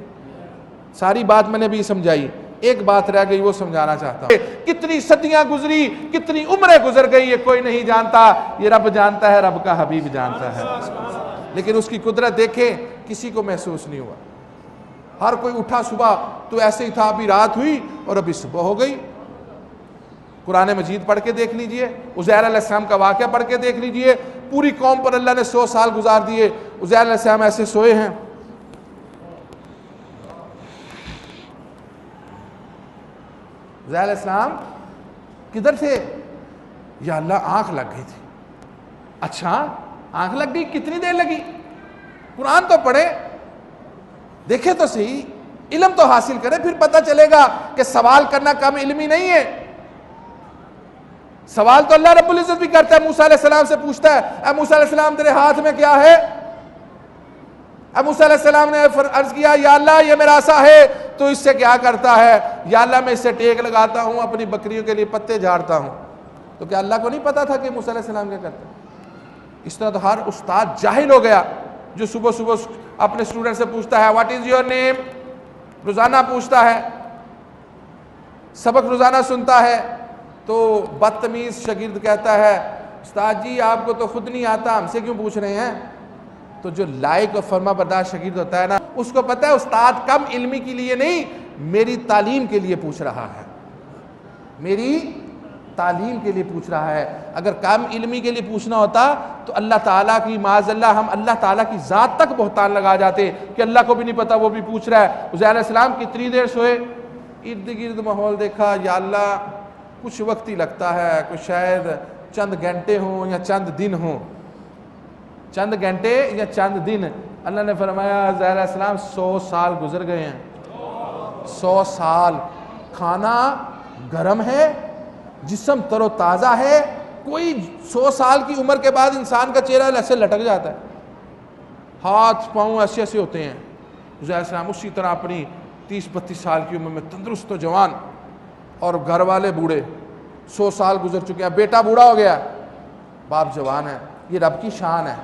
ساری بات میں نے بھی سمجھائی، ایک بات رہ گئی وہ سمجھانا چاہتا ہوں۔ کتنی صدیاں گزری، کتنی عمریں گزر گئی، یہ کوئی نہیں جانتا، یہ رب جانتا ہے، رب کا حبیب جانتا ہے۔ لیکن اس کی قدرت دیکھیں کسی کو محسوس نہیں ہوا۔ ہر کوئی اٹھا صبح تو ایسے ہی تھا، ابھی رات ہوئی اور ابھی صبح ہو گئی۔ قرآن مجید پڑھ کے دیکھ لیجئے، عزیر علیہ السلام کا واقعہ پڑھ کے دیکھ لیجئے، پوری قوم پر اللہ نے 100 سال گزار دیے، عزیر علیہ السلام ایسے سوئے ہیں۔ عزیر علیہ السلام کدھر تھے؟ یا اللہ آنکھ لگ گئی تھی۔ اچھا آنکھ لگ گئی، کتنی دیر لگی؟ قرآن تو پڑھے، دیکھے تو صحیح، علم تو حاصل کرے، پھر پتہ چلے گا کہ سوال کرنا کم علمی نہیں ہے۔ سوال تو اللہ رب العزت بھی کرتا ہے، موسیٰ علیہ السلام سے پوچھتا ہے اے موسیٰ علیہ السلام تیرے ہاتھ میں کیا ہے؟ اے موسیٰ علیہ السلام نے عرض کیا یا اللہ یہ میرا عصا ہے، تو اس سے کیا کرتا ہے؟ یا اللہ میں اس سے ٹیک لگاتا ہوں، اپنی بکریوں کے لیے پتے جھاڑتا ہوں۔ تو کیا اللہ کو نہیں پتا تھا کہ موسیٰ علیہ السلام کیا کرتا ہے؟ اس طرح تو ہر استاد جاہل ہو گیا جو صبح صبح اپنے اسٹوڈنٹ سے پوچھتا ہے واٹ از یور نیم، روزانہ پوچھتا ہے، سبق روزانہ سنتا ہے، تو بدتمیز شاگرد کہتا ہے استاد جی آپ کو تو خود نہیں آتا، ہم سے کیوں پوچھ رہے ہیں؟ تو جو لائق اور فرما بردار شاگرد ہوتا ہے نا، اس کو پتہ ہے استاد کم علمی کے لیے نہیں، میری تعلیم کے لیے پوچھ رہا ہے، میری تعلیم کے لیے پوچھ رہا ہے۔ اگر کم علمی کے لیے پوچھنا ہوتا تو اللہ تعالیٰ کی معاذ اللہ ہم اللہ تعالیٰ کی ذات تک بہتان لگا جاتے کہ اللہ کو بھی نہیں پتا وہ بھی پوچھ رہا ہے۔ عزیر علیہ السلام کتنی دیر سوئے؟ ارد گرد ماحول دیکھا، یا اللہ کچھ وقت ہی لگتا ہے، کچھ شاید چند گھنٹے ہوں یا چند دن ہوں، چند گھنٹے یا چند دن۔ اللہ نے فرمایا عزیر علیہ السلام 100 سال گزر گئے ہیں، 100 سال، کھانا گرم ہے، جسم تر و تازہ ہے، کوئی 100 سال کی عمر کے بعد انسان کا چہرہ ایسے لٹک جاتا ہے، ہاتھ پاؤں ایسے ایسے ہوتے ہیں۔ عزیر علیہ السلام اسی طرح اپنی 30-32 سال کی عمر میں تندرست و جوان، اور گھر والے بوڑھے، 100 سال گزر چکے ہیں، بیٹا بوڑھا ہو گیا، باپ جوان ہے۔ یہ رب کی شان ہے،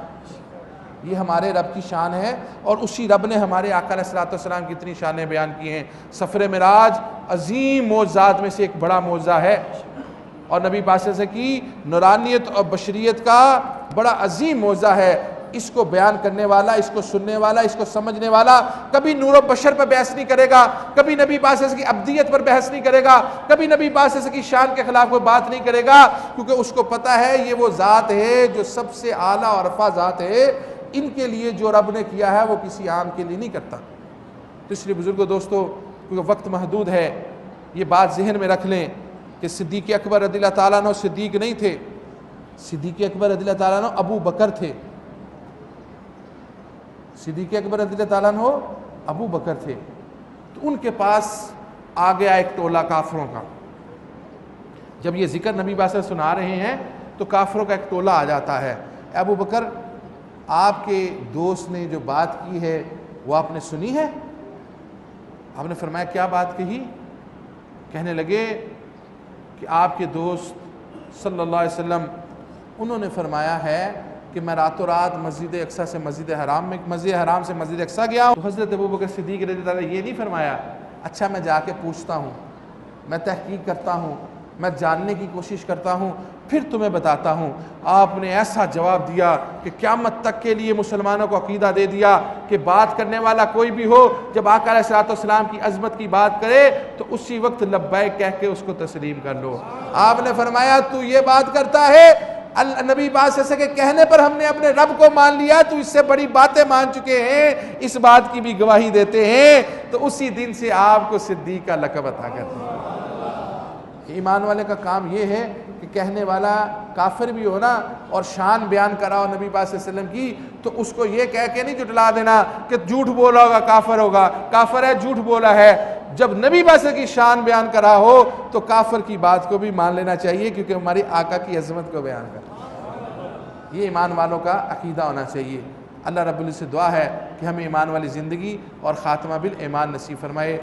یہ ہمارے رب کی شان ہے، اور اسی رب نے ہمارے آقا علیہ السلام کی اتنی شانیں بیان کی ہیں۔ سفر معراج عظیم معجزات میں سے ایک بڑا معجزہ ہے، اور نبی پاک صلی اللہ علیہ وسلم کی نورانیت اور بشریت کا بڑا عظیم معجزہ ہے۔ اس کو بیان کرنے والا، اس کو سننے والا، اس کو سمجھنے والا کبھی نور و بشر پر بحث نہیں کرے گا، کبھی نبی پاک صلی اللہ علیہ وسلم کی ابدیت پر بحث نہیں کرے گا، کبھی نبی پاک صلی اللہ علیہ وسلم کی شان کے خلاف کوئی بات نہیں کرے گا، کیونکہ اس کو پتہ ہے یہ وہ ذات ہے جو سب سے اعلیٰ اور رفع ذات ہے، ان کے لیے جو رب نے کیا ہے وہ کسی عام کے لیے نہیں کرتا۔ تو اس لیے بزرگوں دوستو، کیونکہ وقت محدود ہے، یہ بات ذہن میں رکھ لیں کہ صدیق اکبر رضی اللہ تعالیٰ عنہ صدیق نہیں تھے، صدیق اکبر رضی اللہ تعالیٰ عنہ ابو بکر تھے، صدیق اکبر رضی اللہ تعالیٰ عنہ ابو بکر تھے۔ تو ان کے پاس آ گیا ایک ٹولہ کافروں کا، جب یہ ذکر نبی پاک سے سنا رہے ہیں تو کافروں کا ایک ٹولہ آ جاتا ہے، ابو بکر آپ کے دوست نے جو بات کی ہے وہ آپ نے سنی ہے؟ آپ نے فرمایا کیا بات کہی؟ کہنے لگے کہ آپ کے دوست صلی اللہ علیہ وسلم انہوں نے فرمایا ہے کہ میں راتوں رات مسجد اقصیٰ سے مسجد حرام سے مسجد اقصیٰ گیا ہوں۔ تو حضرت ابوبکر صدیق رضی اللہ عنہ یہ نہیں فرمایا اچھا میں جا کے پوچھتا ہوں، میں تحقیق کرتا ہوں، میں جاننے کی کوشش کرتا ہوں، پھر تمہیں بتاتا ہوں۔ آپ نے ایسا جواب دیا کہ قیامت تک کے لیے مسلمانوں کو عقیدہ دے دیا کہ بات کرنے والا کوئی بھی ہو، جب آقا علیہ السلام کی عظمت کی بات کرے تو اسی وقت لبیک کہہ کے اس کو تسلیم کر لو۔ آپ نے فرمایا تو یہ بات کرتا ہے نبی پاک صلی اللہ علیہ وسلم کے کہنے پر ہم نے اپنے رب کو مان لیا تو اس سے بڑی باتیں مان چکے ہیں، اس بات کی بھی گواہی دیتے ہیں، تو اسی دن سے آپ کو صدیق کا لقب عطا کرتے ہیں۔ ایمان والے کا کام یہ ہے کہ کہنے والا کافر بھی ہو نا اور شان بیان کراؤ نبی پاک صلی اللہ علیہ وسلم کی، تو اس کو یہ کہہ کے نہیں جھٹلا دینا کہ جھوٹ بولا ہوگا ہوگا، کافر ہے، جھوٹ بولا ہے۔ جب نبی پاک صلی اللہ علیہ وسلم کی شان بیان کرا ہو تو کافر کی بات کو بھی مان لینا چاہیے، کیونکہ ہماری آقا کی عظمت کو بیان کرتا ہے۔ یہ ایمان والوں کا عقیدہ ہونا چاہیے۔ اللہ رب العزت سے دعا ہے کہ ہمیں ایمان والی زندگی اور خاتمہ بالایمان نصیب فرمائے۔